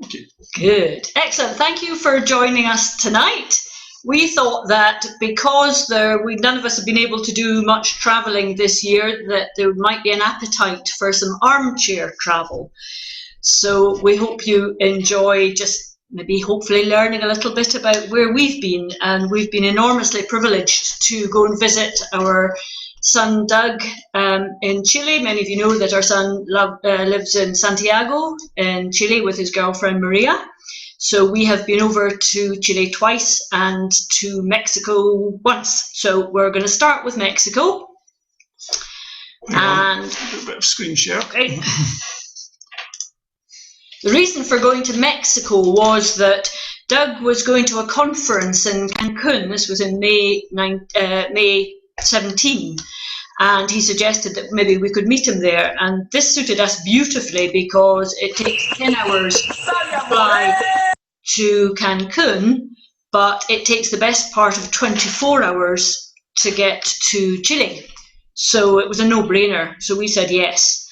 Okay. Good. Excellent. Thank you for joining us tonight. We thought that because none of us have been able to do much travelling this year, that there might be an appetite for some armchair travel. So we hope you enjoy just maybe hopefully learning a little bit about where we've been. And we've been enormously privileged to go and visit our son Doug in Chile. Many of you know that our son lives in Santiago in Chile with his girlfriend Maria. So we have been over to Chile twice and to Mexico once. So we're going to start with Mexico. And a bit of screen share. Okay. The reason for going to Mexico was that Doug was going to a conference in Cancun. This was in May 17. And he suggested that maybe we could meet him there. And this suited us beautifully because it takes 10 hours to fly to Cancun, but it takes the best part of 24 hours to get to Chile. So it was a no-brainer. So we said yes.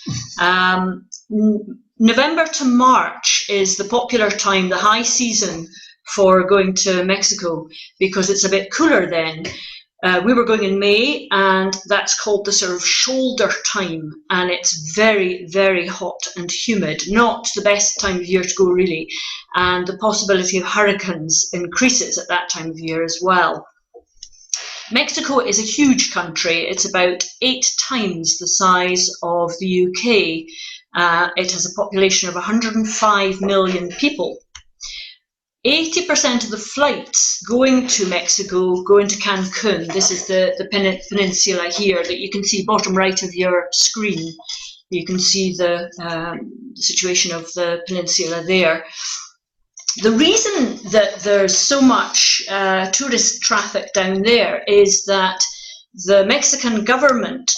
November to March is the popular time, the high season for going to Mexico, because it's a bit cooler then. We were going in May, and that's called the sort of shoulder time, and it's very, very hot and humid. Not the best time of year to go, really, and the possibility of hurricanes increases at that time of year as well. Mexico is a huge country. It's about 8 times the size of the UK. It has a population of 105 million people. 80% of the flights going to Mexico go into Cancun. This is the peninsula here that you can see bottom right of your screen. You can see the situation of the peninsula there. The reason that there's so much tourist traffic down there is that the Mexican government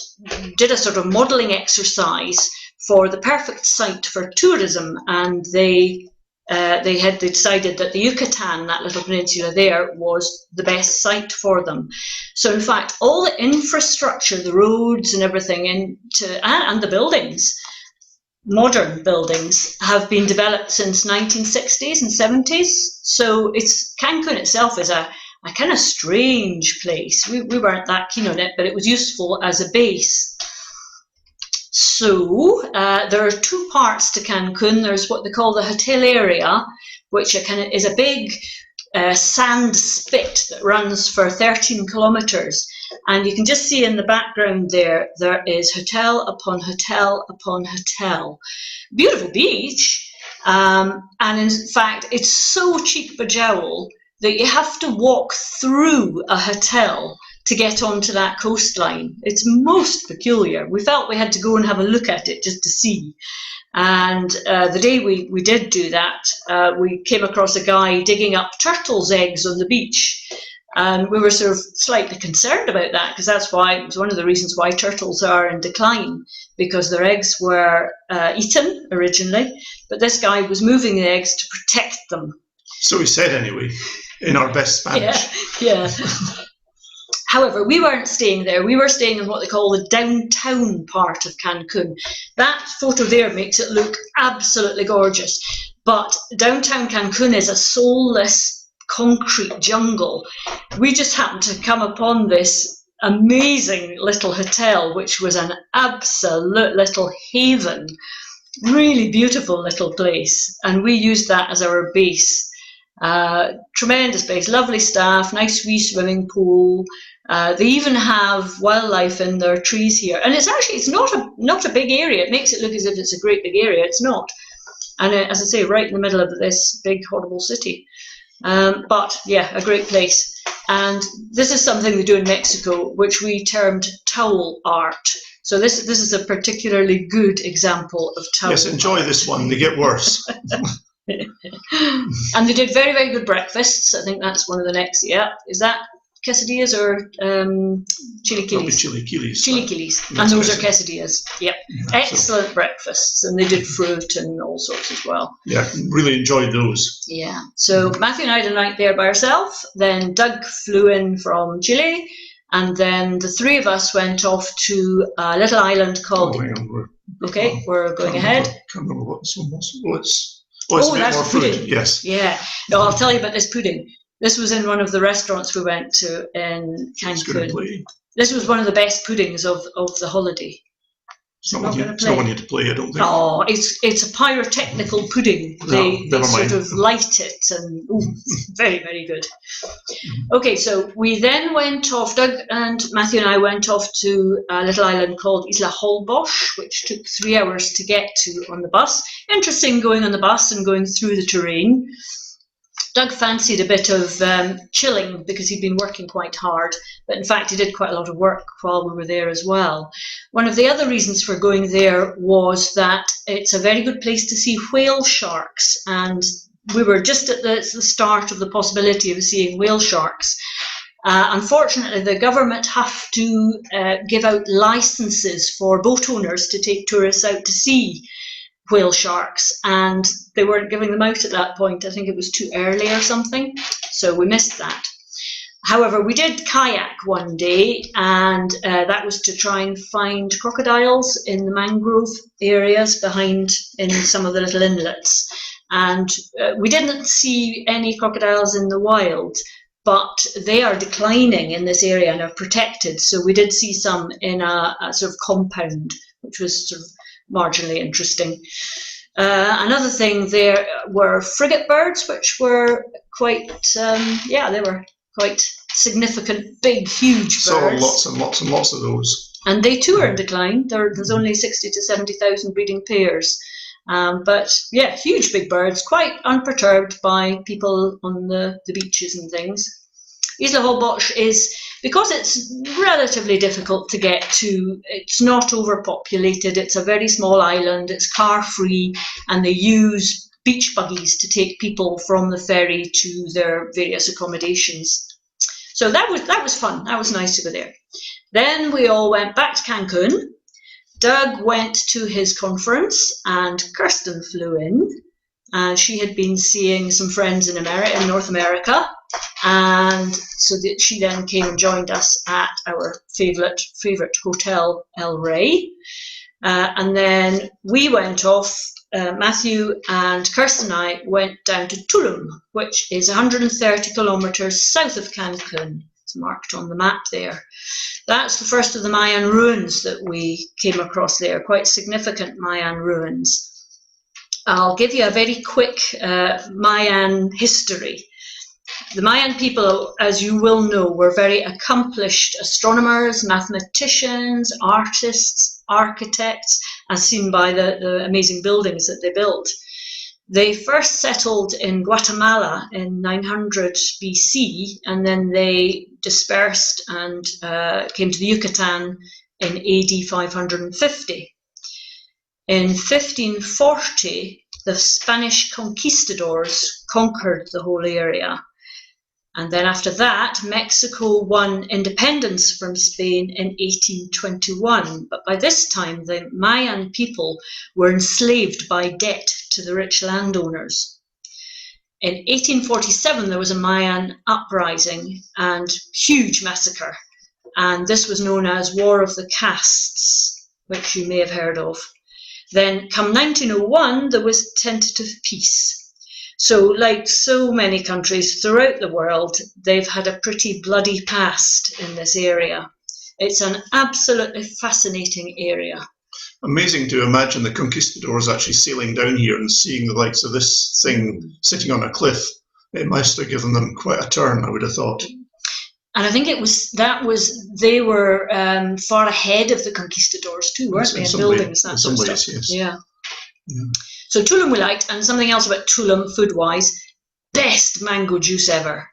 did a sort of modelling exercise for the perfect site for tourism, and they had decided that the Yucatan, that little peninsula there, was the best site for them. So in fact, all the infrastructure, the roads and everything, and the buildings, modern buildings, have been developed since 1960s and 70s. So Cancun itself is a kind of strange place. We weren't that keen on it, but it was useful as a base. So there are 2 parts to Cancun. There's what they call the hotel area, which is a big sand spit that runs for 13 kilometers. And you can just see in the background there is hotel upon hotel upon hotel. Beautiful beach. And in fact, it's so cheap Bajau that you have to walk through a hotel to get onto that coastline. It's most peculiar. We felt we had to go and have a look at it just to see. And the day we did do that, we came across a guy digging up turtles' eggs on the beach. And we were sort of slightly concerned about that, because it was one of the reasons why turtles are in decline, because their eggs were eaten originally, but this guy was moving the eggs to protect them. So he said anyway, in our best Spanish. Yeah. However, we weren't staying there. We were staying in what they call the downtown part of Cancun. That photo there makes it look absolutely gorgeous. But downtown Cancun is a soulless concrete jungle. We just happened to come upon this amazing little hotel, which was an absolute little haven. Really beautiful little place. And we used that as our base. Tremendous place, lovely staff, nice wee swimming pool. They even have wildlife in their trees here, and it's not a big area. It makes it look as if it's a great big area. It's not, and as I say, right in the middle of this big horrible city. But yeah, a great place. And this is something they do in Mexico, which we termed towel art. So this is a particularly good example of towel. Yes, enjoy art. This one. They get worse. And they did very, very good breakfasts. I think that's one of the next. Yeah, is that quesadillas or chilaquiles? Chilaquiles, and those are quesadillas. Yep, excellent breakfasts, and they did fruit and all sorts as well. Yeah, really enjoyed those. Yeah, so Matthew and I had a night there by ourselves. Then Doug flew in from Chile, and then the 3 of us went off to a little island called. Oh, hang on, we're going ahead. Can't remember what this one was. Oh, it's Oh, it's a bit that's more pudding. food. Yes. Yeah. No, I'll tell you about this pudding. This was in one of the restaurants we went to in Cancun. This was one of the best puddings of the holiday. It's not one you to play, I don't think. Oh, it's a pyrotechnical pudding. They sort of light it, and it's very, very good. Okay, so we then went off, Doug and Matthew and I went off to a little island called Isla Holbox, which took 3 hours to get to on the bus. Interesting going on the bus and going through the terrain. Doug fancied a bit of chilling because he'd been working quite hard, but in fact he did quite a lot of work while we were there as well. One of the other reasons for going there was that it's a very good place to see whale sharks, and we were just at the start of the possibility of seeing whale sharks. Unfortunately, the government have to give out licenses for boat owners to take tourists out to see whale sharks, and they weren't giving them out at that point. I think it was too early or something, so we missed that. However, we did kayak one day, and that was to try and find crocodiles in the mangrove areas behind in some of the little inlets. And we didn't see any crocodiles in the wild, but they are declining in this area and are protected. So we did see some in a sort of compound, which was sort of marginally interesting. Another thing, there were frigate birds, which were quite, they were quite significant, big, huge birds. Saw lots and lots and lots of those. And they too are in decline. There's only 60 to 70,000 breeding pairs. But yeah, huge big birds, quite unperturbed by people on the beaches and things. Isla Holbox is, because it's relatively difficult to get to, it's not overpopulated, it's a very small island, it's car free, and they use beach buggies to take people from the ferry to their various accommodations. So that was fun, that was nice to go there. Then we all went back to Cancun. Doug went to his conference and Kirsten flew in. She had been seeing some friends in North America, and so she then came and joined us at our favourite hotel, El Rey. And then we went off, Matthew and Kirsten and I went down to Tulum, which is 130 kilometres south of Cancun. It's marked on the map there. That's the first of the Mayan ruins that we came across there, quite significant Mayan ruins. I'll give you a very quick Mayan history. The Mayan people, as you will know, were very accomplished astronomers, mathematicians, artists, architects, as seen by the amazing buildings that they built. They first settled in Guatemala in 900 BC, and then they dispersed and came to the Yucatan in AD 550. In 1540, the Spanish conquistadors conquered the whole area. And then after that, Mexico won independence from Spain in 1821. But by this time, the Mayan people were enslaved by debt to the rich landowners. In 1847, there was a Mayan uprising and huge massacre. And this was known as War of the Castes, which you may have heard of. Then, come 1901, there was tentative peace. So, like so many countries throughout the world, they've had a pretty bloody past in this area. It's an absolutely fascinating area. Amazing to imagine the conquistadors actually sailing down here and seeing the likes of this thing sitting on a cliff. It must have given them quite a turn, I would have thought. And I think they were far ahead of the conquistadors too, weren't they, in buildings, that sort of stuff. Yes. Yeah. So Tulum we liked, and something else about Tulum food-wise, best mango juice ever.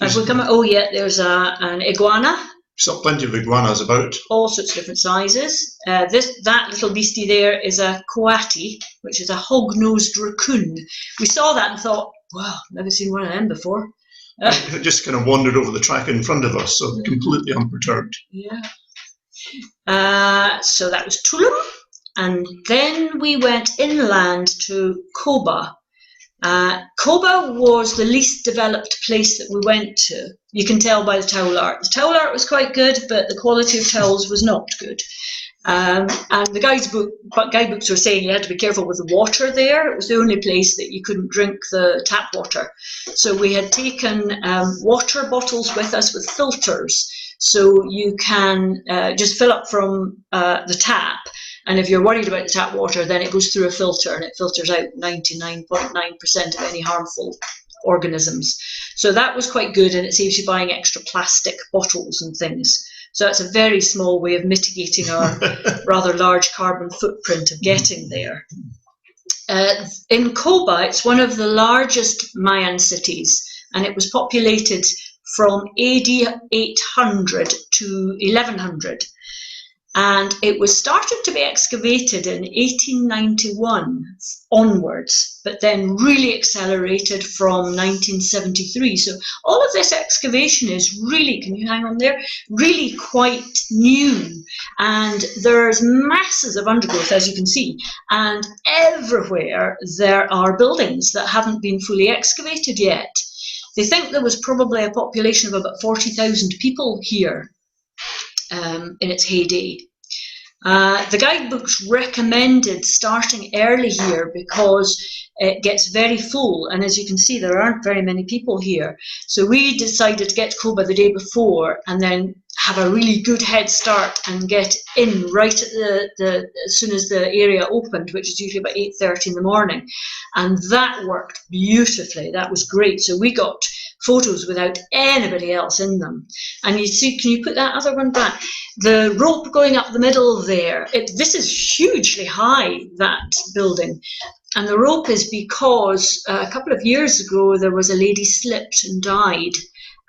As we come out, there's an iguana. Saw plenty of iguanas about. All sorts of different sizes. That little beastie there is a coati, which is a hog-nosed raccoon. We saw that and thought, wow, never seen one of them before. It just kind of wandered over the track in front of us, so completely unperturbed. Yeah. So that was Tulum. And then we went inland to Coba. Coba was the least developed place that we went to. You can tell by the towel art. The towel art was quite good, but the quality of towels was not good. And the guidebooks were saying you had to be careful with the water there. It was the only place that you couldn't drink the tap water. So we had taken water bottles with us with filters. So you can just fill up from the tap. And if you're worried about the tap water, then it goes through a filter and it filters out 99.9% of any harmful organisms. So that was quite good, and it saves you buying extra plastic bottles and things. So that's a very small way of mitigating our rather large carbon footprint of getting there. In Koba, it's one of the largest Mayan cities, and it was populated from AD 800 to 1100. And it was started to be excavated in 1891 onwards, but then really accelerated from 1973. So all of this excavation is really, can you hang on there, really quite new. And there's masses of undergrowth, as you can see. And everywhere there are buildings that haven't been fully excavated yet. They think there was probably a population of about 40,000 people here in its heyday. The guidebooks recommended starting early here because it gets very full, and as you can see there aren't very many people here. So we decided to get to Koba the day before and then have a really good head start and get in right at as soon as the area opened, which is usually about 8:30 in the morning. And that worked beautifully. That was great. So we got photos without anybody else in them. And you see, can you put that other one back? The rope going up the middle there, this is hugely high, that building. And the rope is because a couple of years ago there was a lady slipped and died.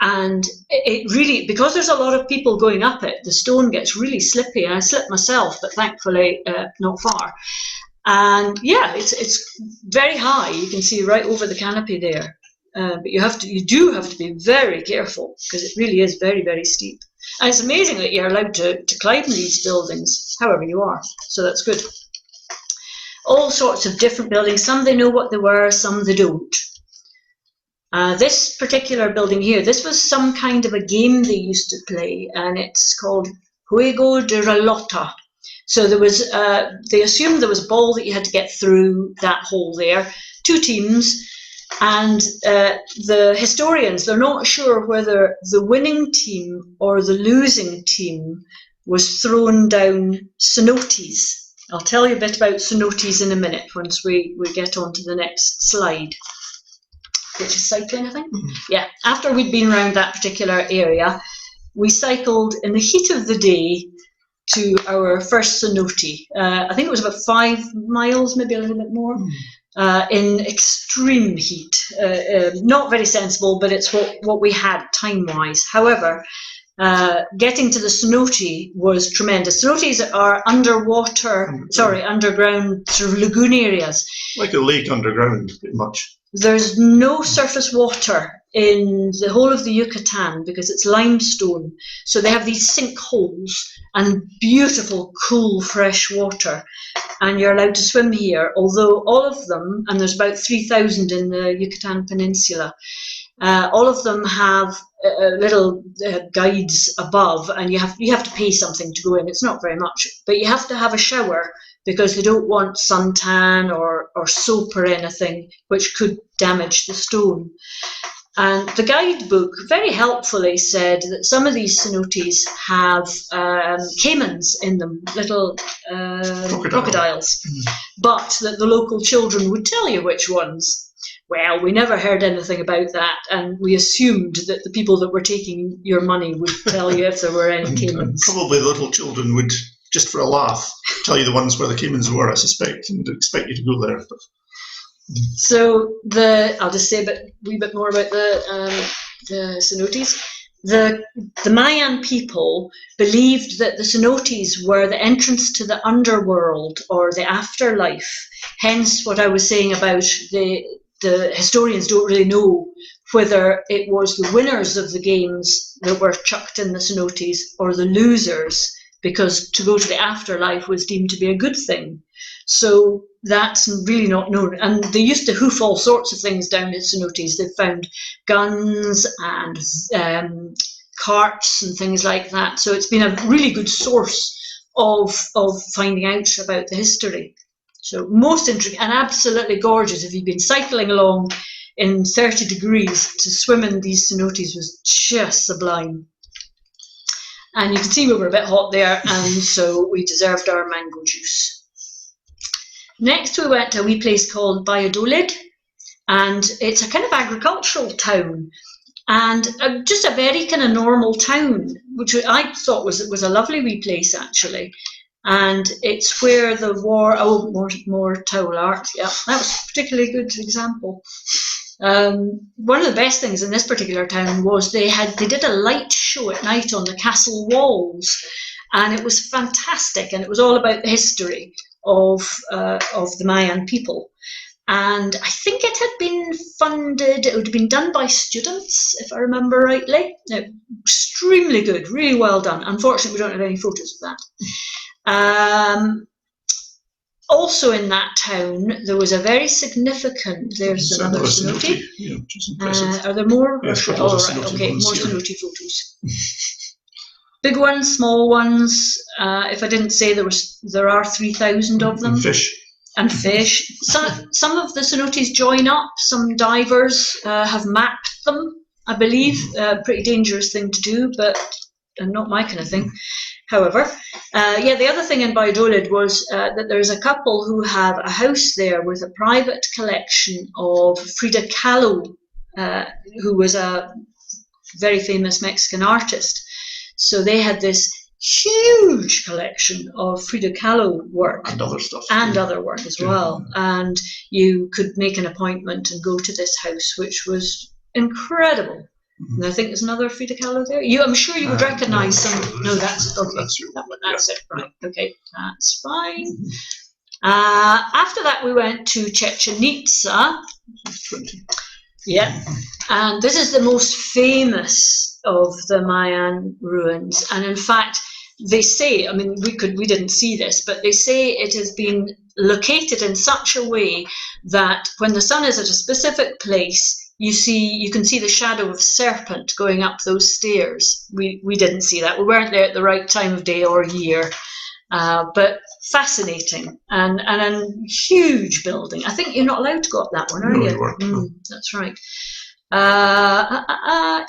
And it really, because there's a lot of people going up it, the stone gets really slippy. And I slipped myself, but thankfully not far. And yeah, it's very high. You can see right over the canopy there. But you do have to be very careful because it really is very, very steep. And it's amazing that you're allowed to climb these buildings, however you are. So that's good. All sorts of different buildings. Some they know what they were, some they don't. This particular building here, this was some kind of a game they used to play, and it's called Juego de Relota. So there was, they assumed there was a ball that you had to get through that hole there. 2 teams. And the historians, they're not sure whether the winning team or the losing team was thrown down cenotes. I'll tell you a bit about cenotes in a minute once we get on to the next slide, which is cycling, I think. Mm-hmm. Yeah, after we'd been around that particular area, we cycled in the heat of the day to our first cenote. I think it was about 5 miles, maybe a little bit more. Mm-hmm. In extreme heat. Not very sensible, but it's what we had time-wise. However, getting to the cenote was tremendous. Cenotes are underground sort of lagoon areas. Like a lake underground, pretty much. There's no surface water in the whole of the Yucatan because it's limestone. So they have these sinkholes and beautiful, cool, fresh water. And you're allowed to swim here, although all of them, and there's about 3,000 in the Yucatan Peninsula, all of them have little guides above, and you have to pay something to go in. It's not very much, but you have to have a shower because they don't want suntan or soap or anything, which could damage the stone. And the guidebook very helpfully said that some of these cenotes have caimans in them, little crocodiles, but that the local children would tell you which ones. Well, we never heard anything about that, and we assumed that the people that were taking your money would tell you if there were any caimans. Probably the little children would, just for a laugh, tell you the ones where the caimans were, I suspect, and expect you to go there. But so I'll just say a wee bit more about the cenotes. The Mayan people believed that the cenotes were the entrance to the underworld or the afterlife. Hence, what I was saying about the historians don't really know whether it was the winners of the games that were chucked in the cenotes or the losers, because to go to the afterlife was deemed to be a good thing. So that's really not known. And they used to hoof all sorts of things down the cenotes. They found guns and carts and things like that. So it's been a really good source of finding out about the history. So most interesting and absolutely gorgeous. If you've been cycling along in 30 degrees, to swim in these cenotes was just sublime. And you can see we were a bit hot there, and so we deserved our mango juice. Next we went to a wee place called Valladolid, and it's a kind of agricultural town, and just a very kind of normal town, which I thought was a lovely wee place actually. And it's where the war, more towel art, yeah, that was a particularly good example. One of the best things in this particular town was they did a light show at night on the castle walls, and it was fantastic, and it was all about the history of the Mayan people. And I think it had been funded, it would have been done by students, if I remember rightly. Extremely good, really well done. Unfortunately, we don't have any photos of that. Also in that town, there was a very significant, there's another cenote. Yeah, which is impressive. Are there more? Yes, okay, more cenote photos. Big ones, small ones. If I didn't say there are 3,000 of them. And fish. Some of the cenotes join up. Some divers have mapped them, I believe. Pretty dangerous thing to do, but not my kind of thing. However, the other thing in Valladolid was that there's a couple who have a house there with a private collection of Frida Kahlo, who was a very famous Mexican artist. So they had this huge collection of Frida Kahlo work. And other stuff. And other work as well. And you could make an appointment and go to this house, which was incredible. And I think there's another Frida Kahlo there. I'm sure you would recognise some. No, that's okay. That's it. Right. Okay, that's fine. After that, we went to Chichen Itza. 20. Yeah, and this is the most famous of the Mayan ruins. And in fact, they say, I mean, we didn't see this, but they say it has been located in such a way that when the sun is at a specific place, you can see the shadow of a serpent going up those stairs. We didn't see that. We weren't there at the right time of day or year, but fascinating and a huge building. I think you're not allowed to go up that one, are you? You weren't. That's right.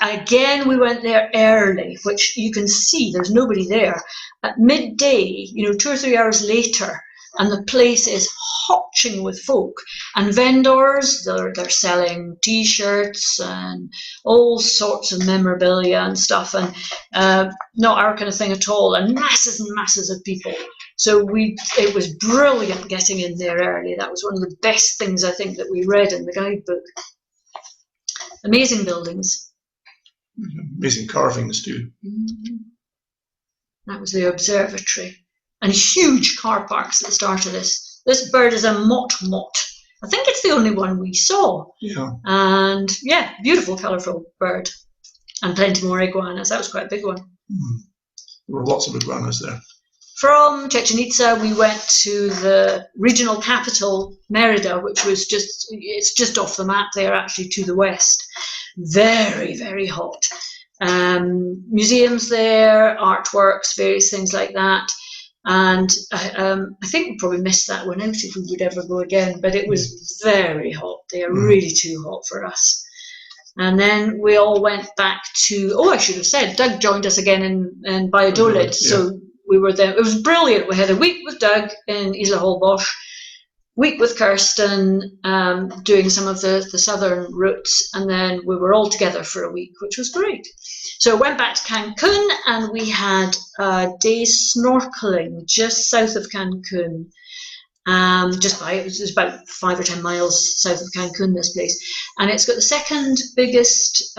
Again, we went there early, which you can see there's nobody there. At midday, 2 or 3 hours later, and the place is hotching with folk and vendors. They're selling T-shirts and all sorts of memorabilia and stuff, and not our kind of thing at all. And masses of people. So it was brilliant getting in there early. That was one of the best things I think that we read in the guidebook. Amazing buildings. Amazing carvings too. That was the observatory. And huge car parks at the start of this. This bird is a motmot. I think it's the only one we saw. Yeah. And yeah, beautiful, colourful bird. And plenty more iguanas. That was quite a big one. There were lots of iguanas there. From Chichen Itza, we went to the regional capital, Merida, which was it's just off the map there, actually, to the west. Very, very hot. Museums there, artworks, various things like that. And I think we probably missed that one out if we would ever go again, but it was very hot. They are really too hot for us. And then we all went back to, I should have said, Doug joined us again in Valladolid. So we were there. It was brilliant. We had a week with Doug in Isla Holbox, week with Kirsten doing some of the southern routes, and then we were all together for a week, which was great. So I went back to Cancun, and we had a day's snorkeling just south of Cancun. It was about 5 or 10 miles south of Cancun, this place. And it's got the second biggest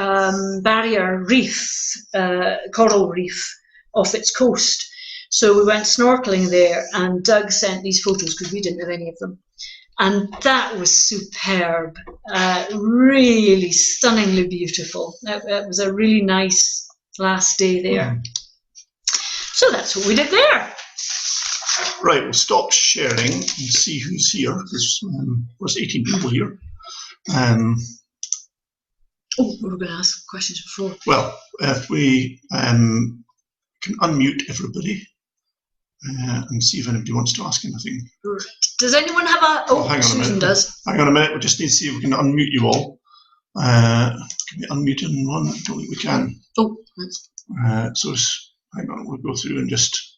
barrier reef, coral reef, off its coast. So we went snorkeling there, and Doug sent these photos because we didn't have any of them. And that was superb, really stunningly beautiful. It was a really nice last day there. So that's what we did there. Right, we'll stop sharing and see who's here, because there's 18 people here. We were going to ask questions before. Well, if we can unmute everybody. and see if anybody wants to ask anything. Does anyone have a... Oh, hang on Susan a minute. does. Hang on a minute. We just need to see if we can unmute you all. Can we unmute anyone? I don't think we can. Oh. So hang on. We'll go through and just...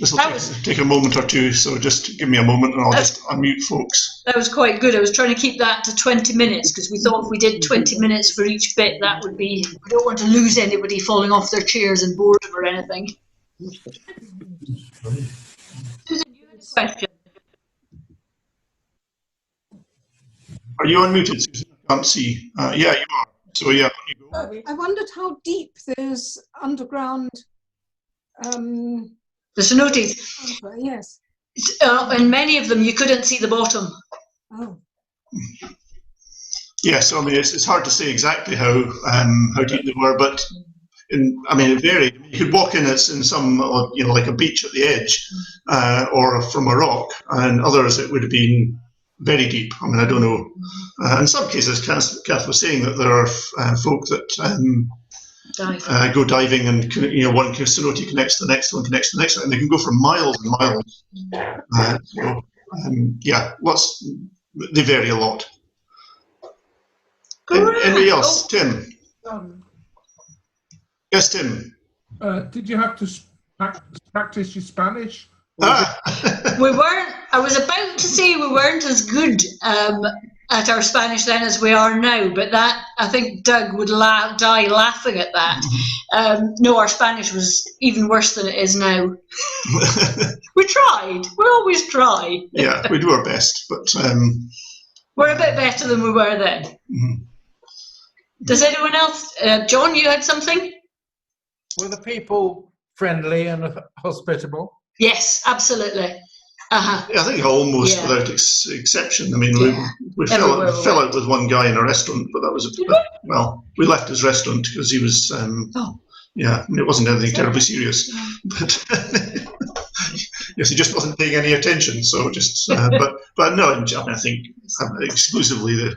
This will take a moment or two, so just give me a moment and I'll just unmute folks. That was quite good. I was trying to keep that to 20 minutes because we thought if we did 20 minutes for each bit, that would be... We don't want to lose anybody falling off their chairs and boredom or anything. Susan, you had a question. Are you unmuted, Susan? I can't see. Yeah, you are. So yeah, on you go. I wondered how deep those underground... The cenotes. Yes. And many of them, you couldn't see the bottom. Oh. Yes, I mean it's hard to say exactly how deep they were, but it varied. You could walk in in some like a beach at the edge, or from a rock, and others it would have been very deep. I mean, I don't know. In some cases, Kath was saying that there are folk that go diving, and one cenote connects to the next one, connects to the next one, and they can go for miles and miles. Yeah, they vary a lot. Anybody else? Tim? Yes, Tim. Did you have to practice your Spanish? We weren't. I was about to say we weren't as good at our Spanish then as we are now, but that I think Doug would die laughing at that. No, our Spanish was even worse than it is now. We tried. We always try. Yeah, we do our best, but we're a bit better than we were then. Mm-hmm. Does anyone else? John, you had something? Were the people friendly and hospitable? Yes, absolutely. Yeah, I think almost without exception. I mean, we fell out with one guy in a restaurant, but that was we left his restaurant because he was. Yeah, I mean, it wasn't anything terribly serious, but yes, he just wasn't paying any attention. So just, but no, I mean, I think exclusively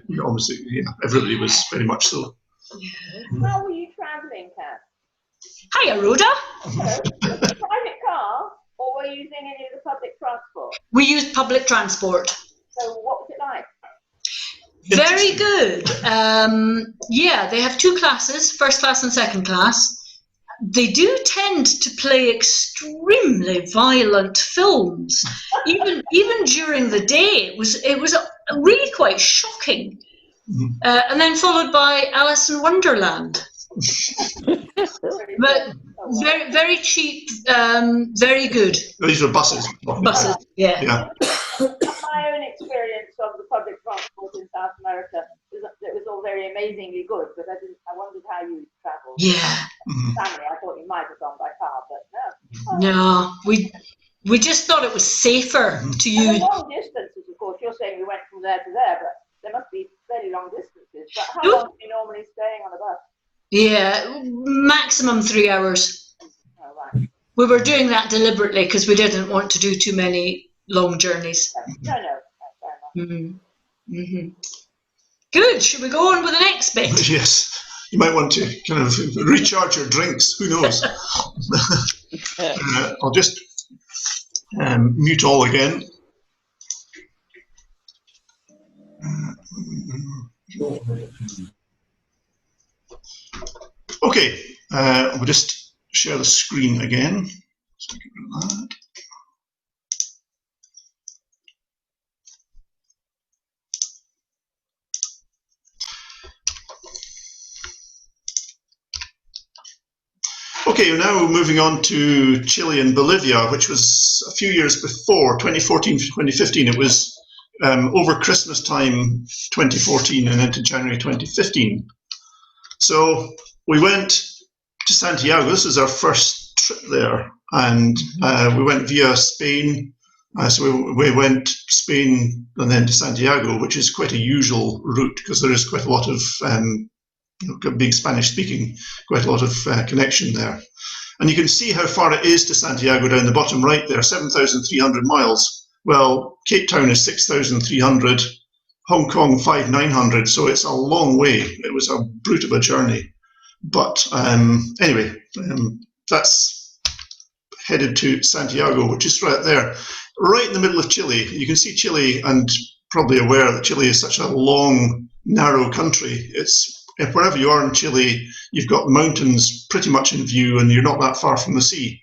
everybody was very much so. How were you travelling, Kath? Hiya, Rhoda. Private car, or were you using any of the public transport? We used public transport. So what was it like? Very good. Yeah, they have two classes, first class and second class. They do tend to play extremely violent films, even during the day. It was really quite shocking. And then followed by Alice in Wonderland. But very, very cheap, very good. These were buses. Buses, yeah. My own experience of the public transport in South America it was all very amazingly good, but I wondered how you travelled. Yeah. Family, I thought you might have gone by car, but no. No, we just thought it was safer to use. And the long distances, of course. You're saying we went from there to there, but there must be fairly long distances. But how long are you normally staying on a bus? Yeah, maximum 3 hours. Oh, right. We were doing that deliberately because we didn't want to do too many long journeys. No, fair enough. Good. Should we go on with the next bit? Yes. You might want to kind of recharge your drinks. Who knows? I'll just mute all again. Okay. We'll just share the screen again. Let's get rid of that. Okay, we're now moving on to Chile and Bolivia, which was a few years before, 2014, 2015. It was over Christmas time, 2014, and into January 2015. So we went to Santiago. This was our first trip there, and we went via Spain. So we went Spain and then to Santiago, which is quite a usual route because there is quite a lot of being Spanish speaking, quite a lot of connection there. And you can see how far it is to Santiago down the bottom right there, 7,300 miles. Well, Cape Town is 6,300, Hong Kong 5900, so it's a long way. It was a brute of a journey. But anyway, that's headed to Santiago, which is right there, right in the middle of Chile. You can see Chile, and probably aware that Chile is such a long, narrow country. It's wherever you are in Chile, you've got the mountains pretty much in view, and you're not that far from the sea.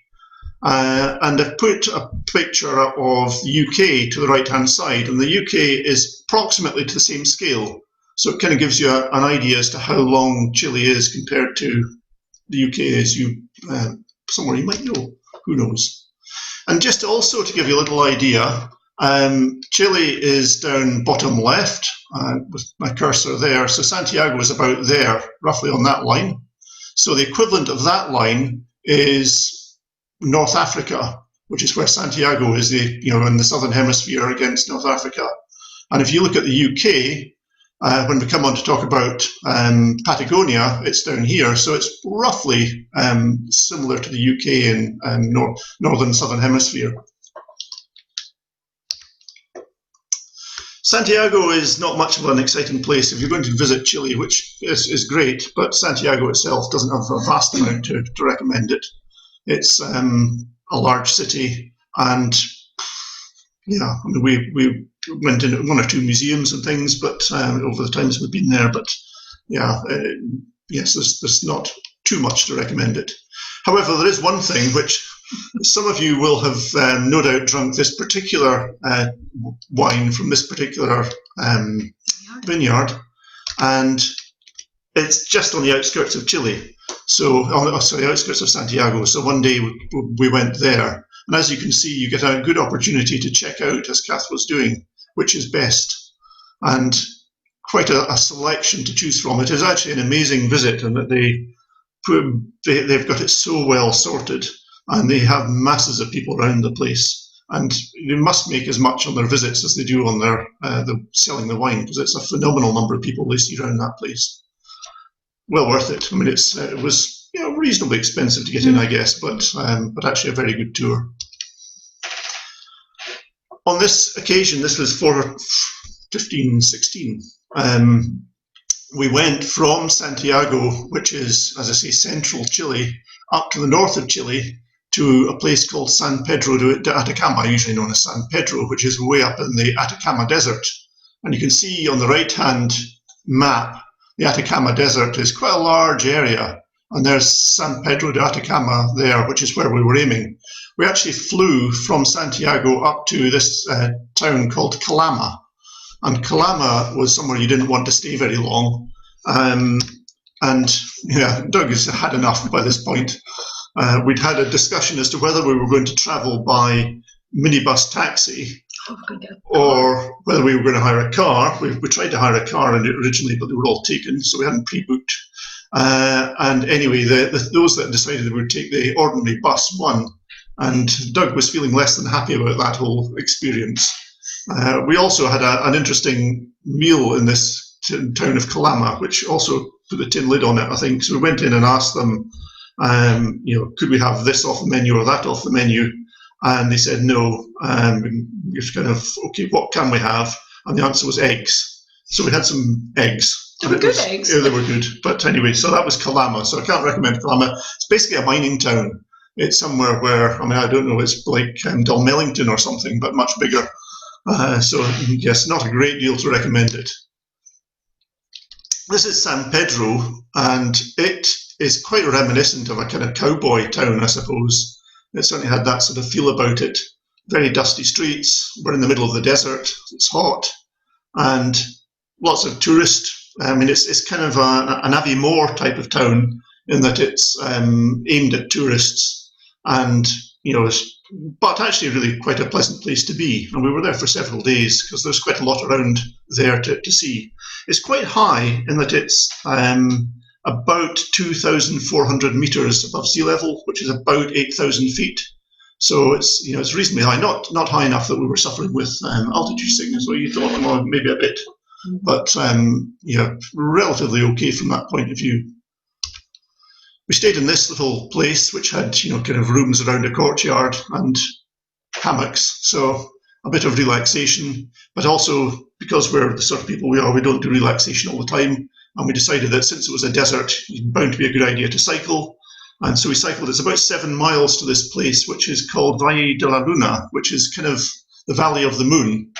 And I've put a picture of the UK to the right-hand side, and the UK is approximately to the same scale. So it kind of gives you an idea as to how long Chile is compared to the UK is. Somewhere you might know, who knows. And just also to give you a little idea, Chile is down bottom left with my cursor there. So Santiago is about there, roughly on that line. So the equivalent of that line is North Africa, which is where Santiago is, in the southern hemisphere against North Africa. And if you look at the UK, when we come on to talk about Patagonia, it's down here. So it's roughly similar to the UK in northern southern hemisphere. Santiago is not much of an exciting place if you're going to visit Chile, which is great, but Santiago itself doesn't have a vast amount to recommend it. It's a large city, and yeah, I mean, we went in one or two museums and things, but over the times we've been there. But yeah, yes, there's not too much to recommend it. However, there is one thing which some of you will have no doubt drunk this particular wine from this particular vineyard, and it's just on the outskirts of Chile. So, the outskirts of Santiago. So one day we went there, and as you can see, you get a good opportunity to check out, as Kath was doing, which is best, and quite a selection to choose from. It is actually an amazing visit, and that they've got it so well sorted, and they have masses of people around the place, and they must make as much on their visits as they do on their selling the wine, because it's a phenomenal number of people they see around that place. Well worth it. I mean, it was reasonably expensive to get in, I guess, but actually a very good tour. On this occasion, this was for 15-16. We went from Santiago, which is, as I say, central Chile, up to the north of Chile to a place called San Pedro de Atacama, usually known as San Pedro, which is way up in the Atacama Desert. And you can see on the right-hand map, the Atacama Desert is quite a large area, and there's San Pedro de Atacama there, which is where we were aiming. We actually flew from Santiago up to this town called Calama, and Calama was somewhere you didn't want to stay very long. And yeah, Doug has had enough by this point. We'd had a discussion as to whether we were going to travel by minibus taxi or whether we were going to hire a car. We tried to hire a car originally, but they were all taken, so we hadn't pre-booked. And anyway, those that decided they would take the ordinary bus won, and Doug was feeling less than happy about that whole experience. We also had an interesting meal in this town of Calama, which also put a tin lid on it, I think. So we went in and asked them, could we have this off the menu or that off the menu? And they said no. You're kind of, okay, what can we have? And the answer was eggs. So we had some eggs. They were good eggs. Yeah, they were good. But anyway, so that was Calama. So I can't recommend Calama. It's basically a mining town. It's somewhere where, I don't know, it's like Dalmellington or something, but much bigger. So yes, not a great deal to recommend it. This is San Pedro, and it is quite reminiscent of a kind of cowboy town, I suppose. It certainly had that sort of feel about it. Very dusty streets. We're in the middle of the desert. It's hot, and lots of tourists. It's kind of an Aviemore type of town in that it's aimed at tourists, and but actually really quite a pleasant place to be. And we were there for several days because there's quite a lot around there to see. It's quite high in that it's about 2,400 meters above sea level, which is about 8,000 feet. So it's it's reasonably high, not high enough that we were suffering with altitude sickness, where you thought, well, maybe a bit, but relatively okay from that point of view. We stayed in this little place which had kind of rooms around a courtyard and hammocks, so a bit of relaxation, but also because we're the sort of people we are, we don't do relaxation all the time. And we decided that since it was a desert, it's bound to be a good idea to cycle. And so we cycled. It's about 7 miles to this place, which is called Valle de la Luna, which is kind of the Valley of the Moon.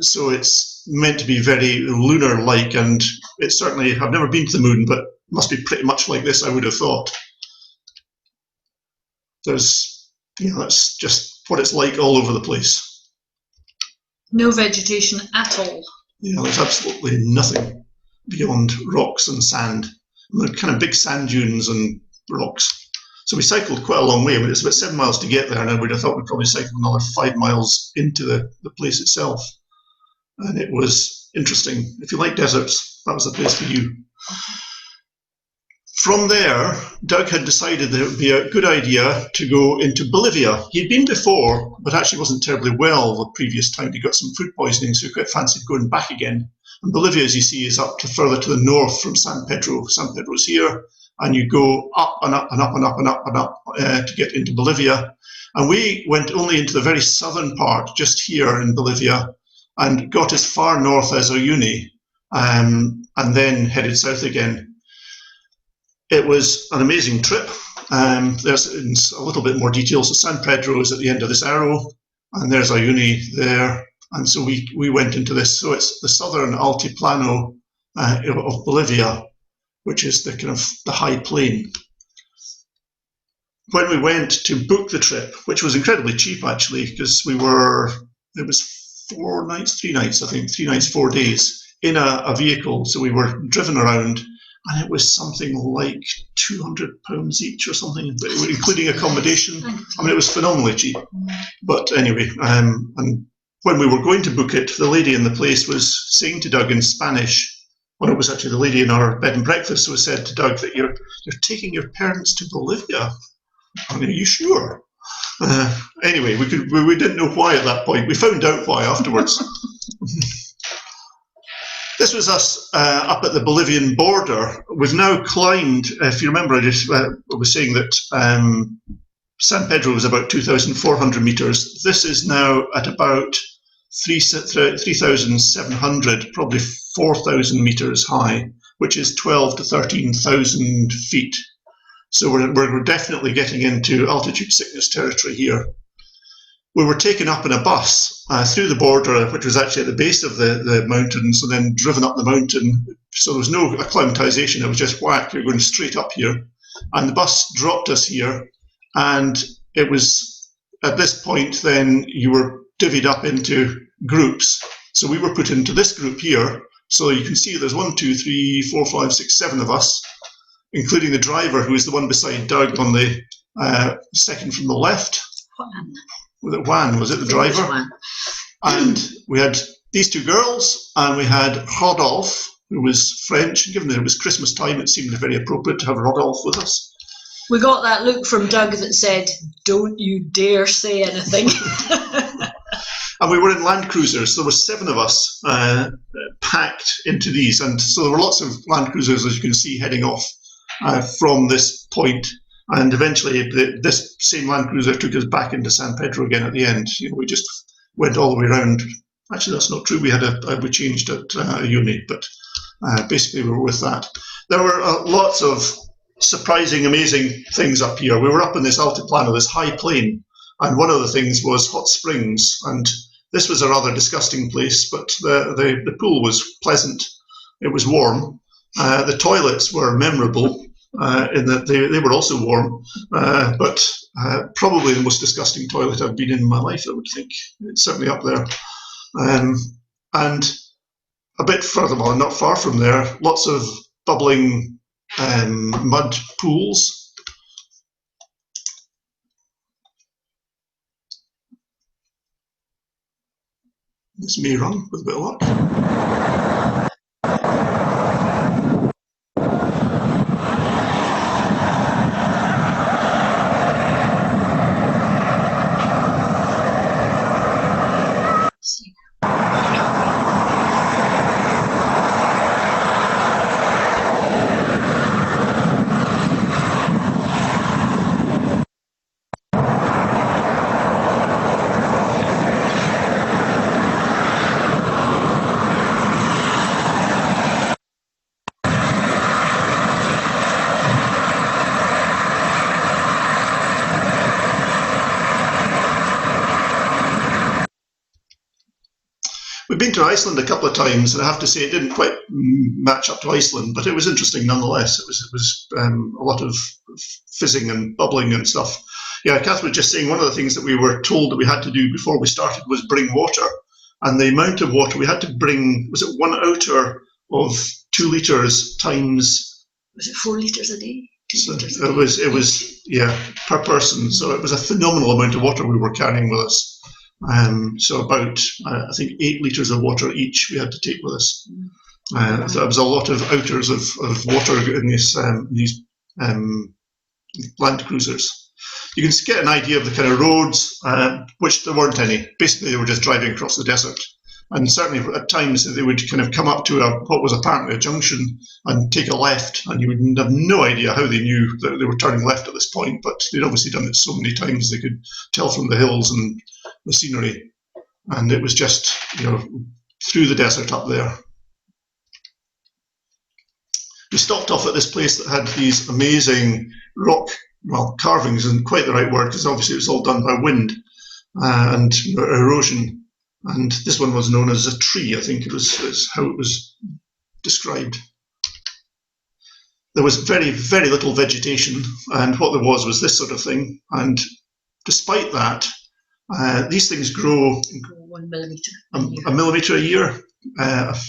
So it's meant to be very lunar-like, and it's certainly, I've never been to the moon, but must be pretty much like this, I would have thought. There's, that's just what it's like all over the place. No vegetation at all. Yeah, there's absolutely nothing beyond rocks and sand. And they're kind of big sand dunes and rocks. So we cycled quite a long way. I mean, it's about 7 miles to get there, and I would have thought we'd probably cycle another 5 miles into the place itself. And it was interesting. If you like deserts, that was the place for you. From there, Doug had decided that it would be a good idea to go into Bolivia. He'd been before, but actually wasn't terribly well the previous time. He got some food poisoning, so he quite fancied going back again. And Bolivia, as you see, is up to further to the north from San Pedro. San Pedro's here, and you go up and up and up and up and up and up to get into Bolivia. And we went only into the very southern part, just here in Bolivia, and got as far north as Uyuni, and then headed south again. It was an amazing trip. There's a little bit more detail. So San Pedro is at the end of this arrow, and there's Uyuni there. And so we went into this. So it's the southern altiplano of Bolivia, which is the kind of the high plain. When we went to book the trip, which was incredibly cheap actually, because it was 4 nights, 3 nights, I think, 3 nights, 4 days in a vehicle. So we were driven around, and it was something like £200 each or something, including accommodation. I mean, it was phenomenally cheap. But anyway, and when we were going to book it, the lady in the place was saying to Doug in Spanish, well, it was actually the lady in our bed and breakfast who said to Doug that you're taking your parents to Bolivia. I mean, are you sure? Anyway, we didn't know why at that point. We found out why afterwards. This was us up at the Bolivian border. We've now climbed, if you remember, I was saying that San Pedro was about 2,400 meters. This is now at about 3,700, probably 4,000 meters high, which is 12 to 13,000 feet. So we're definitely getting into altitude sickness territory here. We were taken up in a bus through the border, which was actually at the base of the mountains, and then driven up the mountain. So there was no acclimatization, it was just whack, you're going straight up here. And the bus dropped us here, and it was at this point then you were divvied up into groups. So we were put into this group here. So you can see there's 1, 2, 3, 4, 5, 6, 7 of us, including the driver, who is the one beside Doug on the second from the left. Was it Juan? Was it the driver? And we had these 2 girls, and we had Rodolphe, who was French. Given that it was Christmas time, it seemed very appropriate to have Rodolphe with us. We got that look from Doug that said, "Don't you dare say anything." And we were in Land Cruisers. There were 7 of us packed into these, and so there were lots of Land Cruisers, as you can see, heading off from this point. And eventually, this same Land Cruiser took us back into San Pedro again at the end. We just went all the way around. Actually, that's not true. We changed at Uyuni, but basically we were with that. There were lots of surprising, amazing things up here. We were up in this altiplano, this high plain, and one of the things was hot springs. And this was a rather disgusting place, but the pool was pleasant. It was warm. The toilets were memorable. In that they were also warm, but probably the most disgusting toilet I've been in my life, I would think. It's certainly up there. And a bit further on, not far from there, lots of bubbling mud pools. This may run with a bit of luck. We've been to Iceland a couple of times, and I have to say it didn't quite match up to Iceland, but it was interesting nonetheless. It was a lot of fizzing and bubbling and stuff. Yeah, Kath was just saying one of the things that we were told that we had to do before we started was bring water. And the amount of water we had to bring, was it 1 outer of 2 litres times? Was it 4 litres a day? 2 So litres a day? it was, yeah, per person. So it was a phenomenal amount of water we were carrying with us. So about, I think, 8 litres of water each we had to take with us. So there was a lot of outers of water in these land cruisers. You can get an idea of the kind of roads, which there weren't any. Basically, they were just driving across the desert. And certainly at times they would kind of come up to what was apparently a junction and take a left, and you would have no idea how they knew that they were turning left at this point, but they'd obviously done it so many times they could tell from the hills and the scenery. And it was just, through the desert up there. We stopped off at this place that had these amazing rock, carvings isn't quite the right word, because obviously it was all done by wind and erosion. And this one was known as a tree, I think is how it was described. There was very, very little vegetation, and what there was this sort of thing. And despite that, these things grow 1 millimetre. a millimetre a year,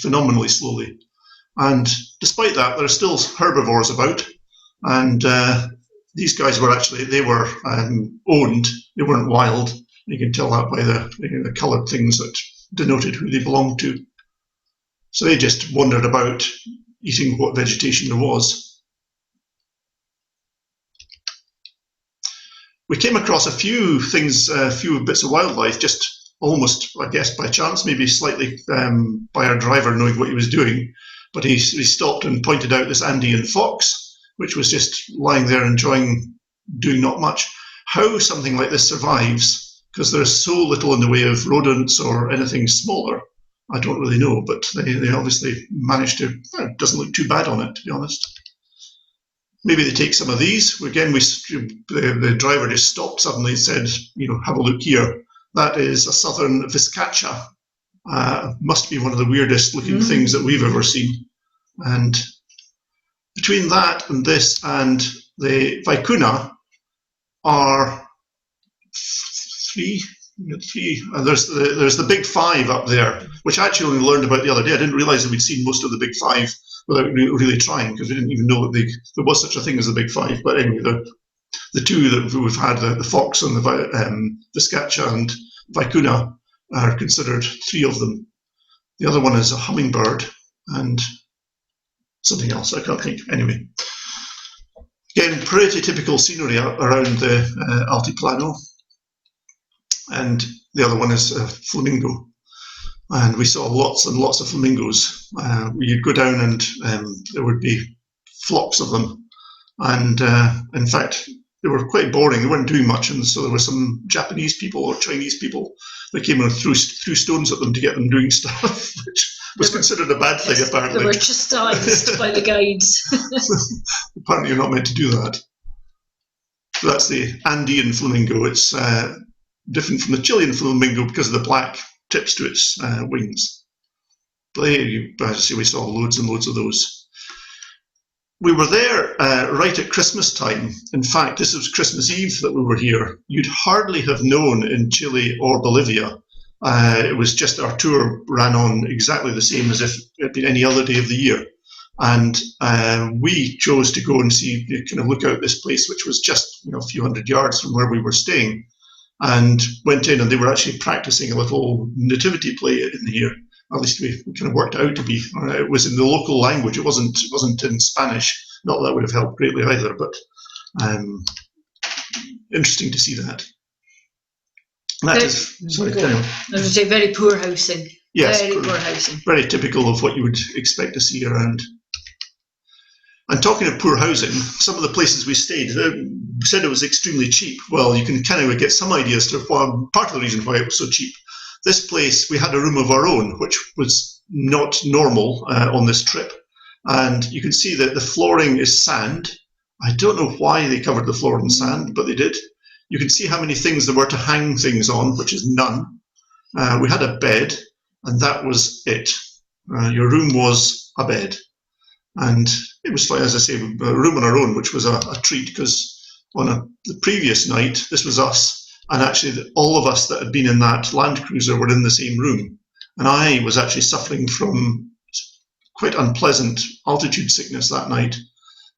phenomenally slowly. And despite that, there are still herbivores about, and these guys were actually, they were owned, they weren't wild. You can tell that by the coloured things that denoted who they belonged to. So they just wandered about eating what vegetation there was. We came across a few things, a few bits of wildlife, just almost, I guess, by chance, maybe slightly by our driver knowing what he was doing. But he stopped and pointed out this Andean fox, which was just lying there enjoying, doing not much. How something like this survives, because there's so little in the way of rodents or anything smaller, I don't really know, but they obviously managed to, it doesn't look too bad on it, to be honest. Maybe they take some of these. Again, the driver just stopped suddenly and said, have a look here. That is a southern Vizcacha. Must be one of the weirdest looking things that we've ever seen. And between that and this and the Vicuna are three. There's the big 5 up there, which I actually only learned about the other day. I didn't realize that we'd seen most of the big 5 without really trying, because we didn't even know that there was such a thing as the big 5. But anyway, the 2 that we've had, the fox and the Vizcacha and Vicuna, are considered 3 of them. The other one is a hummingbird and something else, I can't think. Anyway, again, pretty typical scenery around the Altiplano. And the other one is a flamingo. And we saw lots and lots of flamingos. You'd go down and there would be flocks of them. And in fact, they were quite boring. They weren't doing much. And so there were some Japanese people or Chinese people that came and threw stones at them to get them doing stuff, which was considered a bad thing, apparently. They were chastised by the guides. Apparently you're not meant to do that. So that's the Andean flamingo. It's different from the Chilean flamingo because of the black tips to its wings. But as I say, we saw loads and loads of those. We were there right at Christmas time. In fact, this was Christmas Eve that we were here. You'd hardly have known in Chile or Bolivia. It was just our tour ran on exactly the same as if it had been any other day of the year. And we chose to go and see, kind of look out this place, which was just a few hundred yards from where we were staying, and went in, and they were actually practicing a little nativity play in here. At least we kind of worked out to be. It was in the local language. It wasn't in Spanish. Not that would have helped greatly either, but interesting to see that. That is, sorry, carry on. I was going to say very poor housing. Yes, very poor housing. Very typical of what you would expect to see around. And talking of poor housing, some of the places we stayed said it was extremely cheap. Well, you can kind of get some idea as to part of the reason why it was so cheap. This place, we had a room of our own, which was not normal on this trip. And you can see that the flooring is sand. I don't know why they covered the floor in sand, but they did. You can see how many things there were to hang things on, which is none. We had a bed. and that was it. Your room was a bed, and it was fine, as I say, a room on our own, which was a treat, because on the previous night, this was us, and actually all of us that had been in that Land Cruiser were in the same room, and I was actually suffering from quite unpleasant altitude sickness that night.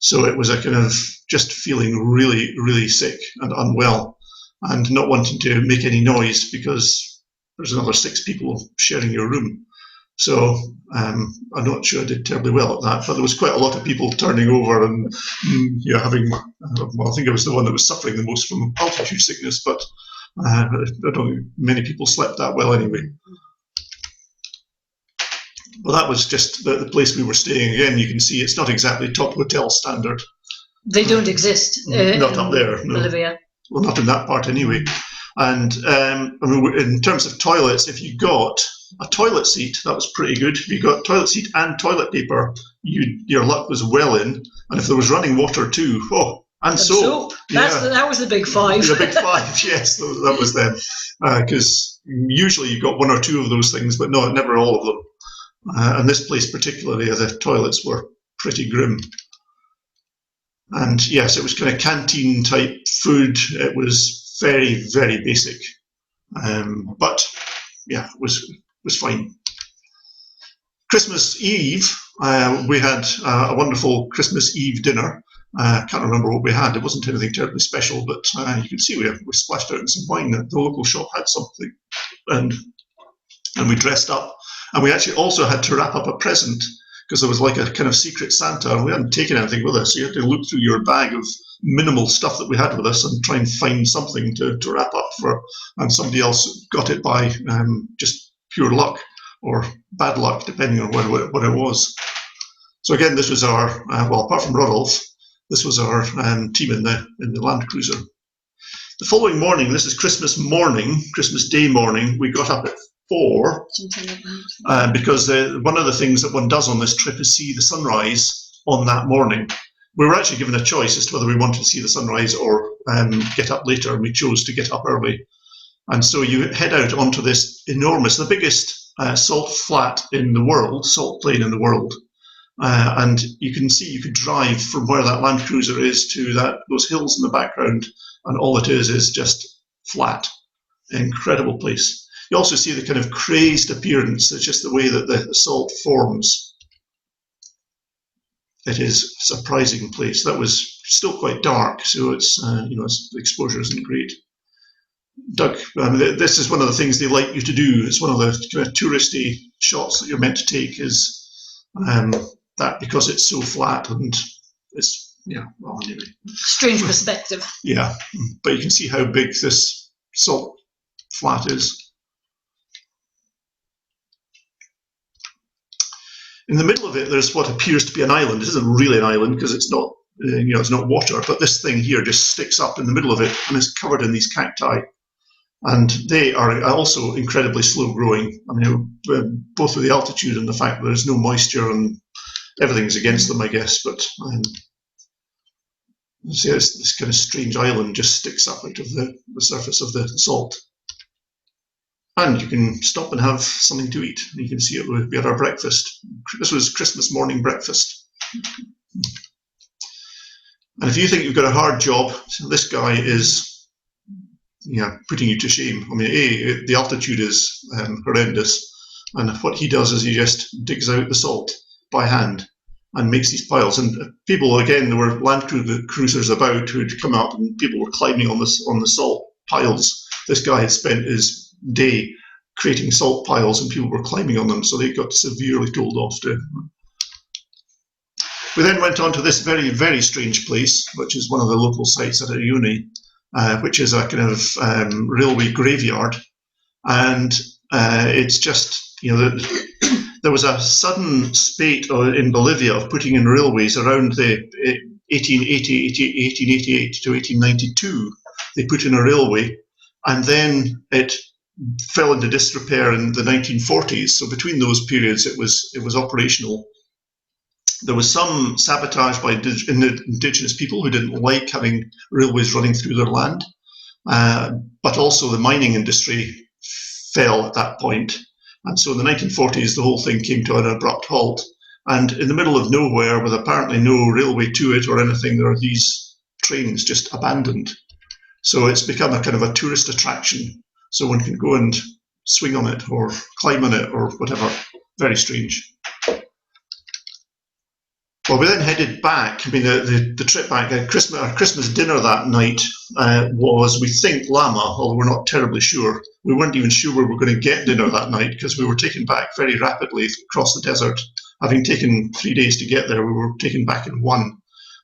So it was a kind of just feeling really, really sick and unwell, and not wanting to make any noise because there's another 6 people sharing your room. So I'm not sure I did terribly well at that, but there was quite a lot of people turning over and having, well, I think I was the one that was suffering the most from altitude sickness, but I don't think many people slept that well anyway. Well, that was just the place we were staying. Again, you can see it's not exactly top hotel standard. They don't exist Not up there, no. Bolivia. Well, not in that part anyway. And I mean, in terms of toilets, if you got a toilet seat, that was pretty good. If you got toilet seat and toilet paper, your luck was well in. And if there was running water too, and soap. That was the big 5. The big 5, yes, that was them. Because usually you got 1 or 2 of those things, but no, never all of them. And this place particularly, the toilets were pretty grim. And yes, it was kind of canteen type food. It was very, very basic. But yeah, it was fine. Christmas Eve, we had a wonderful Christmas Eve dinner. I can't remember what we had. It wasn't anything terribly special, but you can see we splashed out in some wine. The local shop had something, and we dressed up. And we actually also had to wrap up a present, because there was like a kind of secret Santa, and we hadn't taken anything with us. So you had to look through your bag of minimal stuff that we had with us and try and find something to wrap up for. And somebody else got it by just pure luck or bad luck, depending on what it was. So again, this was our, well, apart from Rodolph, this was our team in the Land Cruiser. The following morning, this is Christmas morning, Christmas Day morning, we got up at 4, because one of the things that one does on this trip is see the sunrise on that morning. We were actually given a choice as to whether we wanted to see the sunrise or get up later, and we chose to get up early. And so you head out onto this enormous, the biggest salt flat in the world, salt plain in the world. And you can see, you could drive from where that Land Cruiser is to those hills in the background, and all it is just flat. Incredible place. You also see the kind of crazed appearance, it's just the way that the salt forms. It is a surprising place. That was still quite dark, so it's, the exposure isn't great. Doug, this is one of the things they like you to do. It's one of the kind of touristy shots that you're meant to take, is that, because it's so flat and it's, well, anyway. Strange perspective. Yeah, but you can see how big this salt flat is. In the middle of it, there's what appears to be an island. It isn't really an island because it's not, it's not water, but this thing here just sticks up in the middle of it and is covered in these cacti. And they are also incredibly slow growing. I mean, both with the altitude and the fact that there's no moisture and everything's against them, I guess. But see, this kind of strange island just sticks up out of the surface of the salt. And you can stop and have something to eat. You can see it. We had our breakfast. This was Christmas morning breakfast. And if you think you've got a hard job, this guy is putting you to shame. I mean, the altitude is horrendous. And what he does is he just digs out the salt by hand and makes these piles. And people, again, there were Land Cruisers about who'd come up, and people were climbing on the salt piles. This guy had spent his day creating salt piles, and people were climbing on them, so they got severely told off to. We then went on to this very, very strange place, which is one of the local sites at Uyuni, which is a kind of railway graveyard, and it's just, there was a sudden spate in Bolivia of putting in railways around the 1888 to 1892. They put in a railway, and then it fell into disrepair in the 1940s. So between those periods, it was operational. There was some sabotage by indigenous people who didn't like having railways running through their land, but also the mining industry fell at that point, And so in the 1940s, the whole thing came to an abrupt halt. And in the middle of nowhere, with apparently no railway to it or anything, there are these trains just abandoned. So it's become a kind of a tourist attraction. So one can go and swing on it or climb on it or whatever. Very strange. Well, we then headed back. I mean, the trip back, our Christmas dinner that night was, we think, Lama, although we're not terribly sure. We weren't even sure we were going to get dinner that night because we were taken back very rapidly across the desert. Having taken 3 days to get there, we were taken back in one.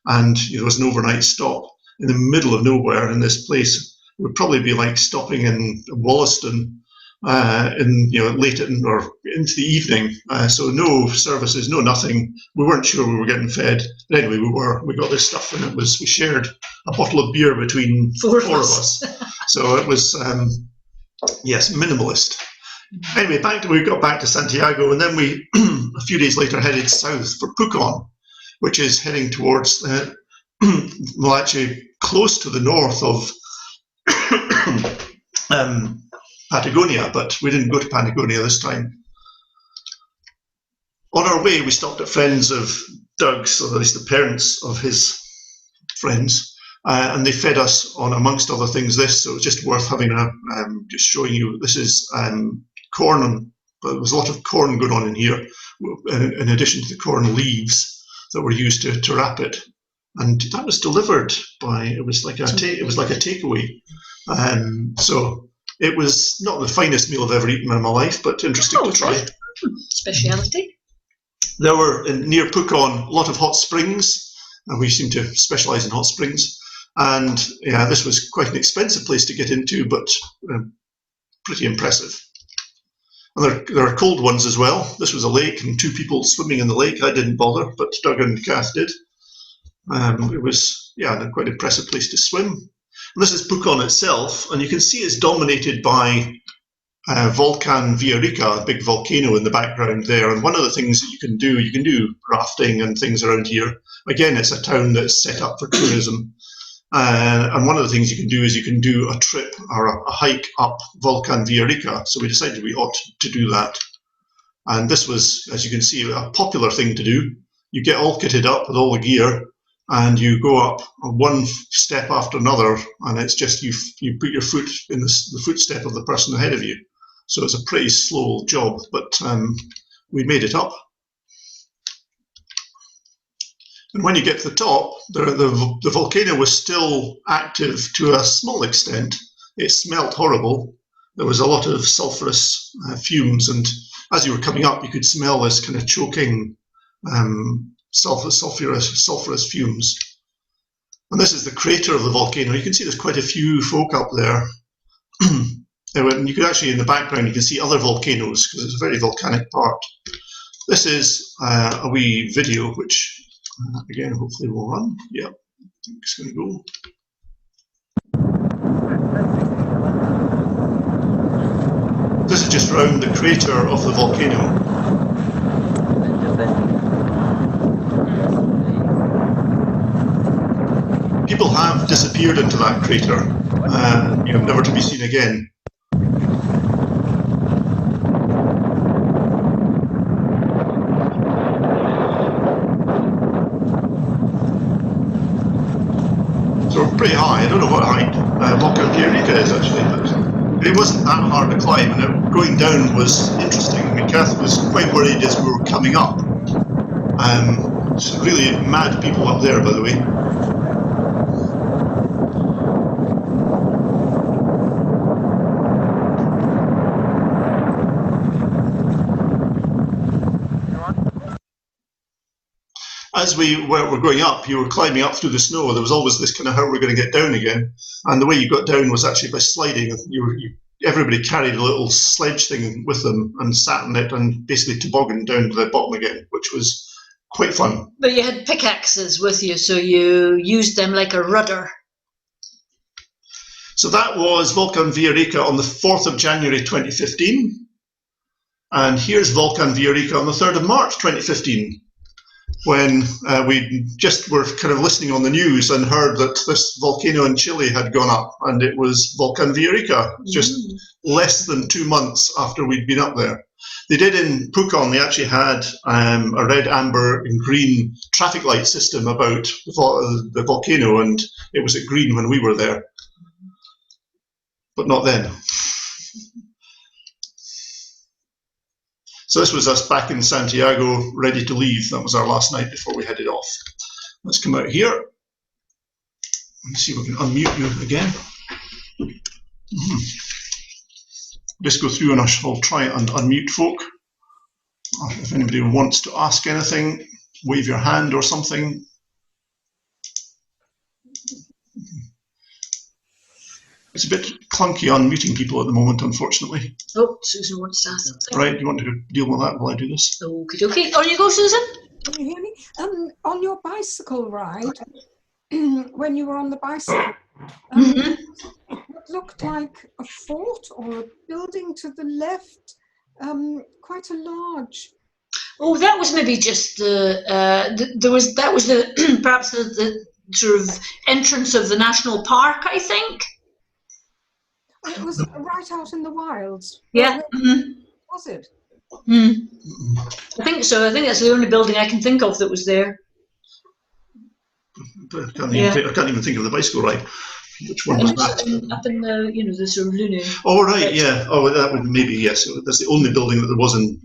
And there was an overnight stop in the middle of nowhere in this place. It would probably be like stopping in Wollaston late or into the evening. So no services, no nothing. We weren't sure we were getting fed. But anyway, we were. We got this stuff, and we shared a bottle of beer between four of us. So it was, yes, minimalist. Anyway, we got back to Santiago, and then we, a few days later, headed south for Pucón, which is heading towards, well, actually close to the north of Patagonia, but we didn't go to Patagonia this time. On our way, we stopped at friends of Doug's, or at least the parents of his friends, and they fed us on, amongst other things, this. So it was just worth having just showing you. This is corn, but there was a lot of corn going on in here, in addition to the corn leaves that were used to wrap it. And that was delivered by, it was like a takeaway. So it was not the finest meal I've ever eaten in my life, but interesting to try. Speciality. There were, near Pucón, a lot of hot springs, and we seem to specialise in hot springs. And yeah, this was quite an expensive place to get into, but pretty impressive. And there are cold ones as well. This was a lake and 2 people swimming in the lake. I didn't bother, but Doug and Kath did. It was, yeah, quite an impressive place to swim. And this is Pucón itself, and you can see it's dominated by Volcan Villarrica, a big volcano in the background there. And one of the things that you can do rafting and things around here. Again, it's a town that's set up for tourism. And one of the things you can do is you can do a trip or a hike up Volcan Villarrica. So we decided we ought to do that. And this was, as you can see, a popular thing to do. You get all kitted up with all the gear, and you go up one step after another, and it's just you put your foot in the footstep of the person ahead of you. So it's a pretty slow job, but we made it up. And when you get to the top, the volcano was still active to a small extent. It smelt horrible. There was a lot of sulfurous fumes, and as you were coming up, you could smell this kind of choking sulfurous fumes. And this is the crater of the volcano. You can see there's quite a few folk up there. And you could actually, in the background, you can see other volcanoes because it's a very volcanic part. This is a wee video which, again, hopefully will run. Yep, I think it's going to go. This is just round the crater of the volcano. People have disappeared into that crater, never to be seen again. So we're pretty high. I don't know what height Volcan Villarrica is actually, but it wasn't that hard to climb, and going down was interesting. I mean, Kath was quite worried as we were coming up. Some really mad people up there, by the way. As we were going up, you were climbing up through the snow. There was always this kind of how we're going to get down again. And the way you got down was actually by sliding. Everybody carried a little sledge thing with them and sat on it and basically tobogganed down to the bottom again, which was quite fun. But you had pickaxes with you, so you used them like a rudder. So that was Volcan Villarrica on the 4th of January 2015. And here's Volcan Villarrica on the 3rd of March 2015. When we just were kind of listening on the news and heard that this volcano in Chile had gone up, and it was Volcan Villarrica, just less than 2 months after we'd been up there. They did in Pucon. They actually had a red, amber, and green traffic light system about the volcano, and it was at green when we were there, but not then. So this was us back in Santiago, ready to leave. That was our last night before we headed off. Let's come out here and see if we can unmute you again. Just go through and I'll try and unmute folk. If anybody wants to ask anything, wave your hand or something. It's a bit clunky unmuting people at the moment, unfortunately. Oh, Susan wants to ask something. Right, you want to deal with that while I do this? Okie dokie. On you go, Susan. Can you hear me? On your bicycle ride, when you were on the bicycle, it looked like a fort or a building to the left, quite a large. Oh, that was maybe just that was the perhaps the sort of entrance of the national park, I think. It was right out in the wilds. Yeah. Was it? I think so. I think that's the only building I can think of that was there. I can't even think of the bicycle ride. Which one was that? Up in the, the sort of Luna. Oh, right, yeah. Oh, that would maybe, yes. That's the only building that there wasn't,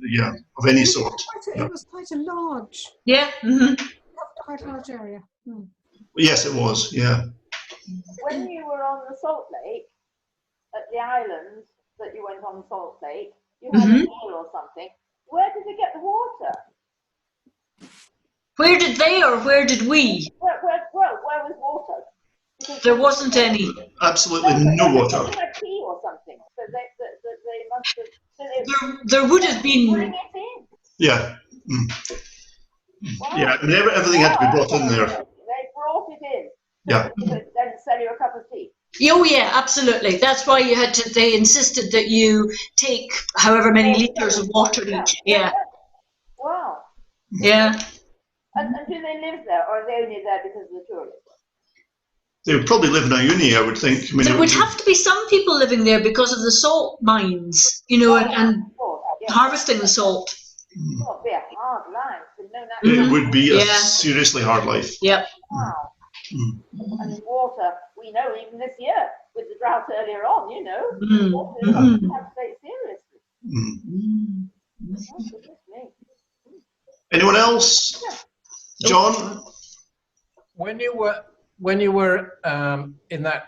of any sort. It was quite a large. Yeah. Quite a large area. Yes, it was, yeah. When you were on the Salt Lake, at the island that you went on Salt Lake, you had a well or something. Where did they get the water? Where did they or where did we? Where was water? Because There wasn't any. Absolutely no water. They had tea or something. So they must have. So they There would have bring been. it in. Yeah. Wow. Yeah, I mean, everything had to be brought in there. They brought it in. Yeah. Then sell you a cup of tea. Oh yeah, absolutely. That's why they insisted that you take however many litres of water each. Yeah. Wow. Yeah. And do they live there, or are they only there because of the tourists? They would probably live in Uyuni, I would think. I mean, There would have to be some people living there because of the salt mines, and Of course, yeah. harvesting the salt. Well, it'd be a hard life with no natural. It would be a Yeah. seriously hard life. Yep. Wow. And water, we know even this year with the drought earlier on, water is something to have to take seriously. Oh, goodness me. Anyone else? John? When you were in that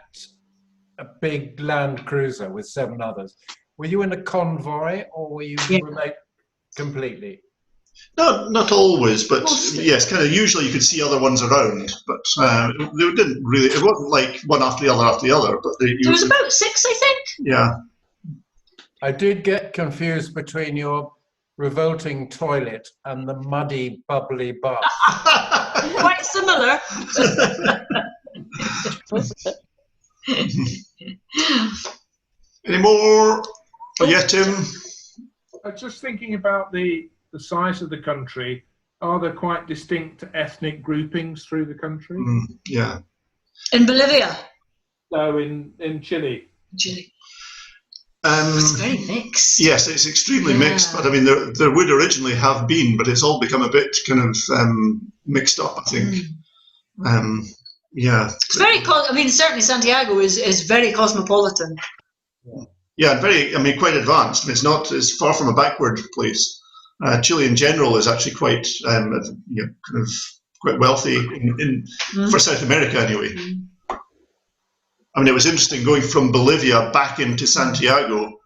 big Land Cruiser with 7 others, were you in a convoy or were you remote completely? No, not always, but Mostly. yes, kind of. Usually, you could see other ones around, but they didn't really. It wasn't like one after the other. But There was about 6, I think. yeah. I did get confused between your revolting toilet and the muddy, bubbly bath. Quite similar. Any more? Oh, yeah, Tim. Just thinking about the size of the country, are there quite distinct ethnic groupings through the country? Yeah. In Bolivia. So in Chile. Chile. It's very mixed. Yes, it's extremely mixed, but I mean, there would originally have been, but it's all become a bit kind of mixed up, I think. Yeah. It's very, certainly Santiago is very cosmopolitan. Yeah, quite advanced. I mean, it's far from a backward place. Chile in general is actually quite, kind of quite wealthy for South America anyway. I mean, it was interesting going from Bolivia back into Santiago.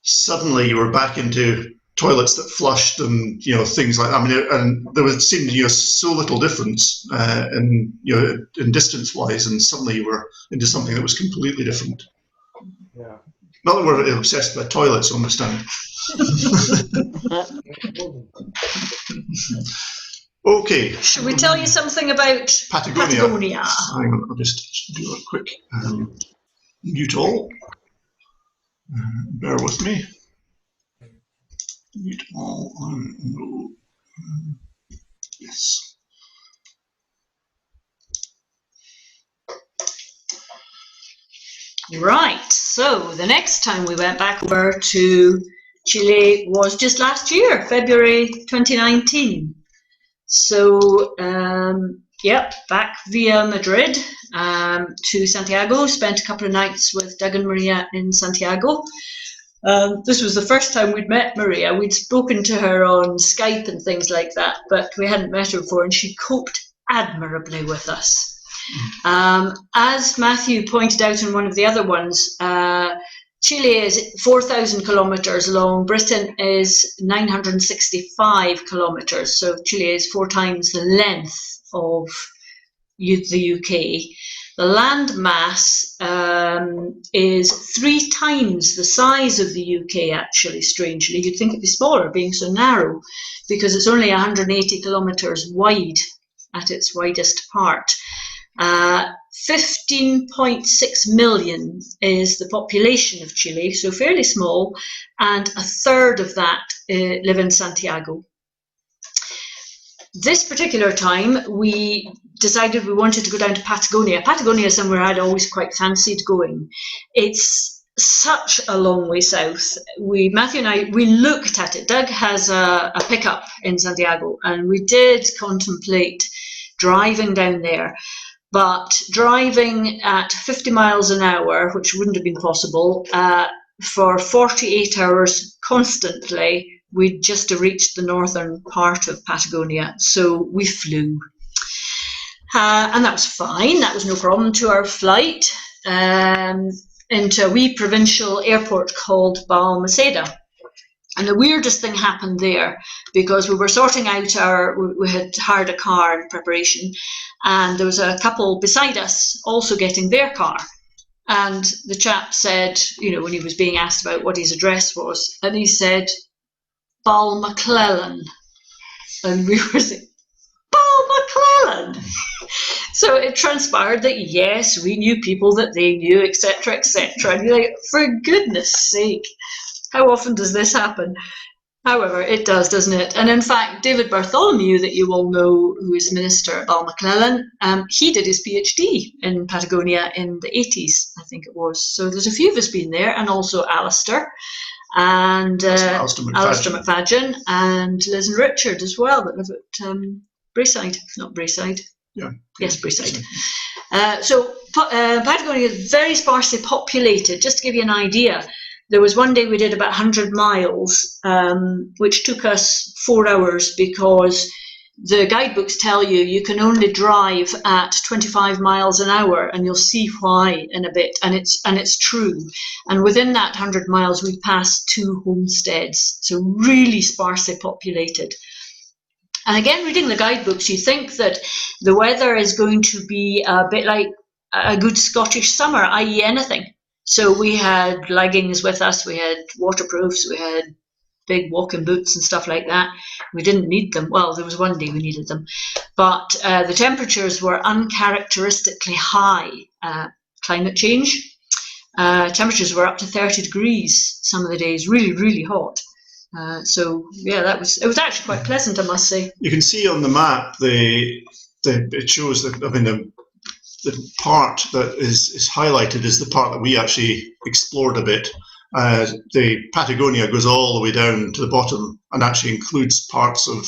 Suddenly, you were back into toilets that flushed and things like that. I mean, and there seemed so little difference in distance wise, and suddenly you were into something that was completely different. Yeah. Not that we're obsessed by toilets, I understand. Okay. Should we tell you something about Patagonia. Hang on, I'll just do a quick mute all. Bear with me. Mute all. No. Yes. Right. So the next time we went back over to Chile was just last year, February 2019. So, back via Madrid to Santiago, spent a couple of nights with Doug and Maria in Santiago. This was the first time we'd met Maria. We'd spoken to her on Skype and things like that, but we hadn't met her before, and she coped admirably with us. As Matthew pointed out in one of the other ones, Chile is 4,000 kilometres long, Britain is 965 kilometres, so Chile is 4 times the length of the UK. The land mass is 3 times the size of the UK, actually, strangely. You'd think it'd be smaller, being so narrow, because it's only 180 kilometres wide at its widest part. 15.6 million is the population of Chile, so fairly small, and 1/3 of that live in Santiago. This particular time, we decided we wanted to go down to Patagonia. Patagonia is somewhere I'd always quite fancied going. It's such a long way south. Matthew and I, we looked at it. Doug has a pickup in Santiago, and we did contemplate driving down there. But driving at 50 miles an hour, which wouldn't have been possible, for 48 hours constantly, we'd just reached the northern part of Patagonia. So we flew. And that was fine. That was no problem to our flight into a wee provincial airport called Balmaceda. And the weirdest thing happened there, because we were sorting out we had hired a car in preparation, and there was a couple beside us also getting their car. And the chap said, when he was being asked about what his address was, and he said, Balmaclellan. And we were saying, Balmaclellan? So it transpired that, yes, we knew people that they knew, etc., etc. And you're like, for goodness sake. How often does this happen? However, it does, doesn't it? And in fact, David Bartholomew, that you all know, who is minister at Balmaclellan, he did his PhD in Patagonia in the 80s, I think it was. So there's a few of us been there, and also Alistair, and Alistair McFadgen, and Liz and Richard as well, that live at Braeside, not Braeside. Yeah. Yes, Braeside. So Patagonia is very sparsely populated. Just to give you an idea, there was one day we did about 100 miles, which took us 4 hours, because the guidebooks tell you can only drive at 25 miles an hour, and you'll see why in a bit, and it's true. And within that 100 miles, we passed 2 homesteads, so really sparsely populated. And again, reading the guidebooks, you think that the weather is going to be a bit like a good Scottish summer, i.e. anything. So we had leggings with us, we had waterproofs, we had big walking boots and stuff like that. We didn't need them. Well, there was one day we needed them. But the temperatures were uncharacteristically high. Climate change. Temperatures were up to 30 degrees some of the days, really, really hot. So yeah, it was actually quite pleasant, I must say. You can see on the map, it shows that, the part that is highlighted is the part that we actually explored a bit. The Patagonia goes all the way down to the bottom and actually includes parts of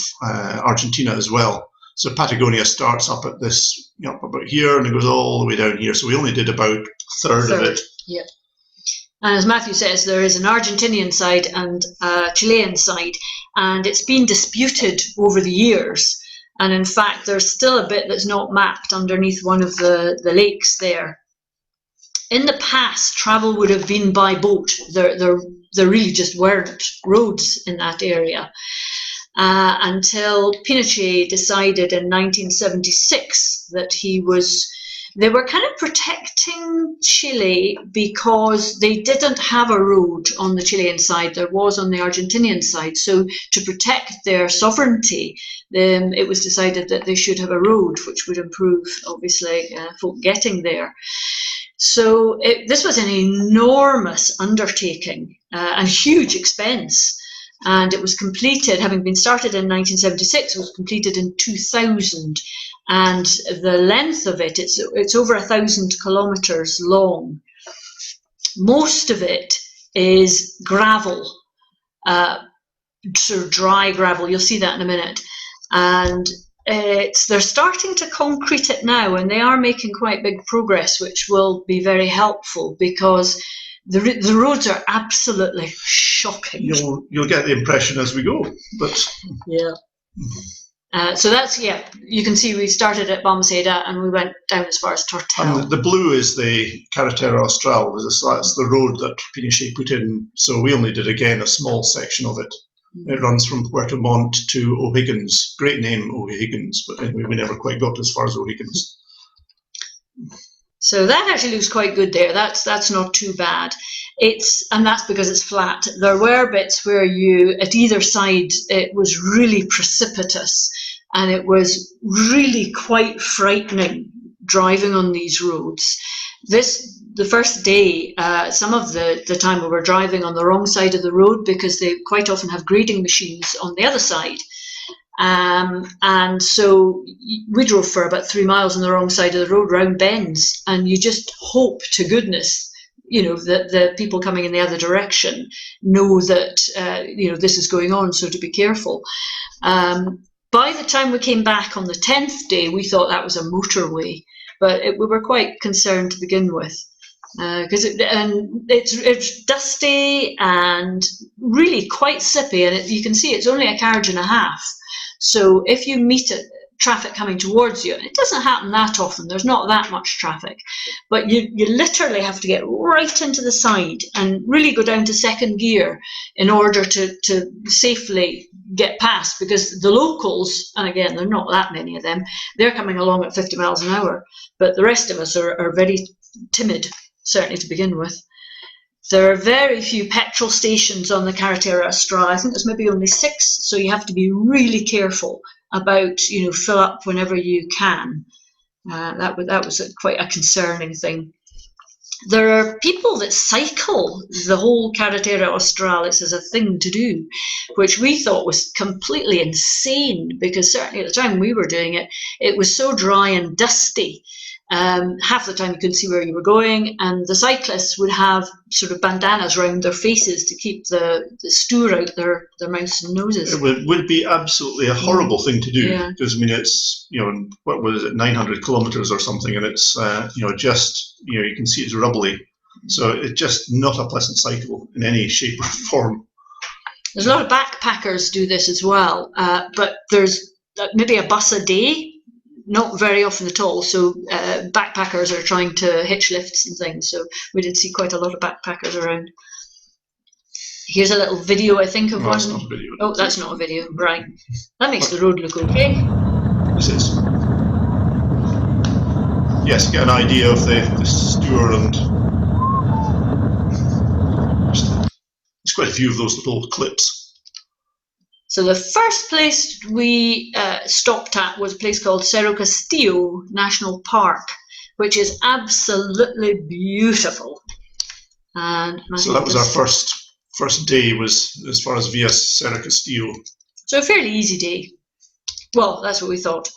Argentina as well. So Patagonia starts up at this, about here, and it goes all the way down here. So we only did about a third of it. Yep. And as Matthew says, there is an Argentinian side and a Chilean side, and it's been disputed over the years. And in fact, there's still a bit that's not mapped underneath one of the lakes there. In the past, travel would have been by boat. There really just weren't roads in that area. Until Pinochet decided in 1976 that they were kind of protecting Chile because they didn't have a road on the Chilean side. There was on the Argentinian side. So to protect their sovereignty, it was decided that they should have a road, which would improve, obviously, folk getting there. So this was an enormous undertaking and huge expense. And it was completed, having been started in 1976, it was completed in 2000. And the length of it, it's over 1,000 kilometres long. Most of it is gravel. sort of dry gravel. You'll see that in a minute. And they're starting to concrete it now, and they are making quite big progress, which will be very helpful because the roads are absolutely shocking. You'll get the impression as we go, but yeah. So that's, you can see we started at Balmaceda and we went down as far as Tortel. And the blue is the Carretera Austral. That's the road that Pinochet put in. So we only did, again, a small section of it. It runs from Puerto Montt to O'Higgins. Great name, O'Higgins, but anyway, we never quite got as far as O'Higgins. So that actually looks quite good there. That's not too bad. And that's because it's flat. There were bits where at either side, it was really precipitous, and it was really quite frightening driving on these roads. The first day, some of the time we were driving on the wrong side of the road because they quite often have grading machines on the other side. And so we drove for about 3 miles on the wrong side of the road, round bends, and you just hope to goodness, that the people coming in the other direction know that, this is going on, so to be careful. By the time we came back on the 10th day, we thought that was a motorway, but we were quite concerned to begin with. Because it's dusty and really quite sippy, and you can see it's only a carriage and a half. So if you meet traffic coming towards you, and it doesn't happen that often, there's not that much traffic, but you literally have to get right into the side and really go down to second gear in order to safely get past, because the locals, and again, there are not that many of them, they're coming along at 50 miles an hour, but the rest of us are very timid, certainly to begin with. There are very few petrol stations on the Carretera Austral. I think there's maybe only 6, so you have to be really careful about, fill up whenever you can. That was quite a concerning thing. There are people that cycle the whole Carretera Australis as a thing to do, which we thought was completely insane, because certainly at the time we were doing it, it was so dry and dusty. Half the time you couldn't see where you were going, and the cyclists would have sort of bandanas around their faces to keep the stour out their mouths and noses. It would be absolutely a horrible thing to do, because it's, what was it, 900 kilometers or something, and it's you can see it's rubbly, so it's just not a pleasant cycle in any shape or form. There's a lot of backpackers do this as well, but there's maybe a bus a day. Not very often at all, so backpackers are trying to hitch lifts and things, so we did see quite a lot of backpackers around. Here's a little video, I think, of one. That's not a video. Oh, that's not a video, right. That makes the road look okay. This is. Yes, get an idea of the stour, and there's quite a few of those little clips. So the first place we stopped at was a place called Cerro Castillo National Park, which is absolutely beautiful. And so that was our first day, was as far as via Cerro Castillo. So a fairly easy day. Well, that's what we thought.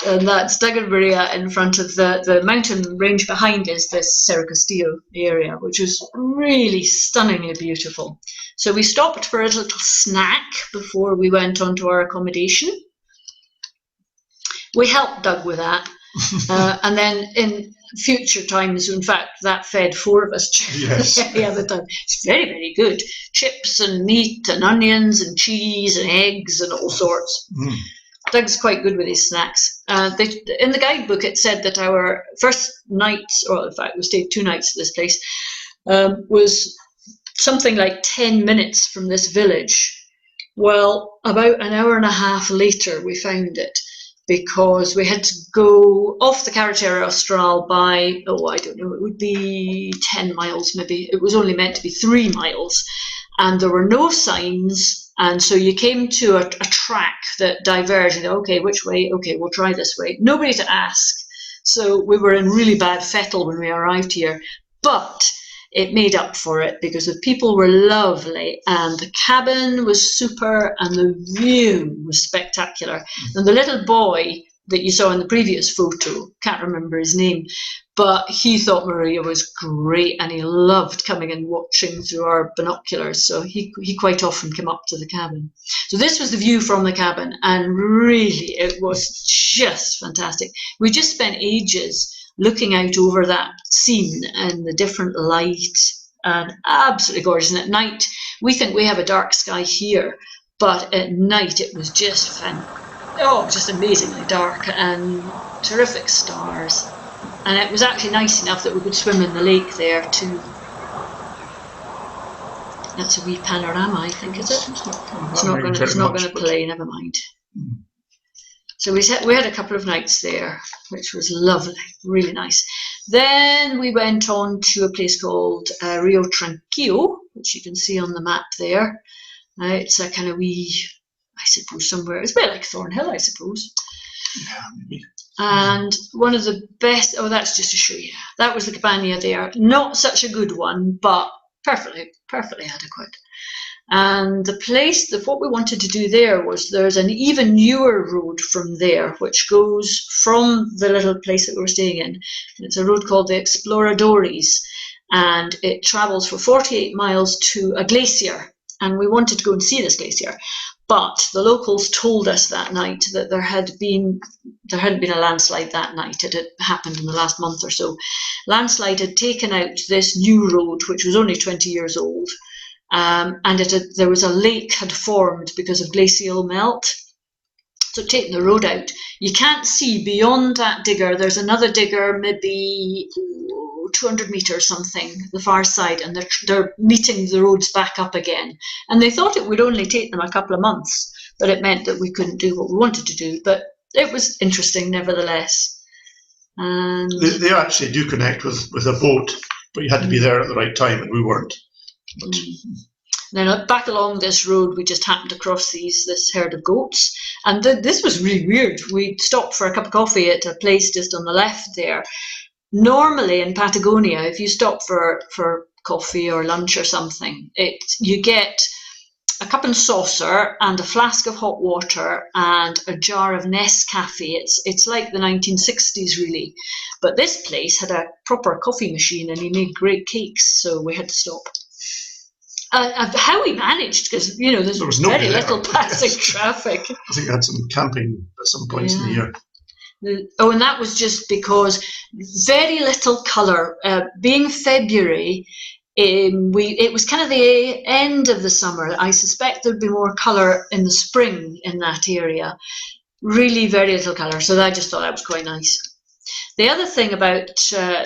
And that's Daganbaria in front of the mountain range behind is this Cerro Castillo area, which is really stunningly beautiful. So we stopped for a little snack before we went on to our accommodation. We helped Doug with that. And then in future times, in fact, that fed 4 of us the other time. It's very, very good. Chips and meat and onions and cheese and eggs and all sorts. Mm. Doug's quite good with his snacks. In the guidebook, it said that our first night, or in fact, we stayed 2 nights at this place, was something like 10 minutes from this village. Well, about an hour and a half later, we found it, because we had to go off the Carretera Austral by, I don't know, it would be 10 miles maybe. It was only meant to be 3 miles. And there were no signs. And so you came to a track that diverged. Okay, which way? Okay, we'll try this way. Nobody to ask. So we were in really bad fettle when we arrived here. But it made up for it, because the people were lovely and the cabin was super and the view was spectacular. And the little boy that you saw in the previous photo, can't remember his name, but he thought Maria was great and he loved coming and watching through our binoculars. So he quite often came up to the cabin. So this was the view from the cabin, and really it was just fantastic. We just spent ages looking out over that scene and the different light, and absolutely gorgeous. And at night, we think we have a dark sky here, but at night it was just just amazingly dark and terrific stars. And it was actually nice enough that we could swim in the lake there too. That's a wee panorama, I think, is it? It's not going to play, never mind. So we had a couple of nights there, which was lovely, really nice. Then we went on to a place called Rio Tranquillo, which you can see on the map there. It's a kind of wee, I suppose, somewhere, it's a bit like Thornhill, I suppose. Yeah, maybe. And one of the best, that's just to show you, that was the Cabana there. Not such a good one, but perfectly adequate. And the place, what we wanted to do there was, there's an even newer road from there, which goes from the little place that we were staying in. It's a road called the Exploradores, and it travels for 48 miles to a glacier. And we wanted to go and see this glacier. But the locals told us that night that there hadn't been a landslide that night. It had happened in the last month or so. Landslide had taken out this new road, which was only 20 years old, and there was a lake had formed because of glacial melt. So taking the road out, you can't see beyond that digger. There's another digger, maybe 200 meters something, the far side, and they're meeting the roads back up again. And they thought it would only take them a couple of months, but it meant that we couldn't do what we wanted to do. But it was interesting nevertheless. And they actually do connect with a boat, but you had to be there at the right time, and we weren't. But then back along this road, we just happened across this herd of goats. And this was really weird. We stopped for a cup of coffee at a place just on the left there. Normally in Patagonia, if you stop for coffee or lunch or something, you get a cup and saucer and a flask of hot water and a jar of Nescafe. It's like the 1960s really. But this place had a proper coffee machine and he made great cakes, so we had to stop. How we managed, because there was very little passing traffic. I think we had some camping at some points in the year. And that was just because very little colour. Being February, it was kind of the end of the summer. I suspect there'd be more colour in the spring in that area. Really very little colour, so I just thought that was quite nice. The other thing about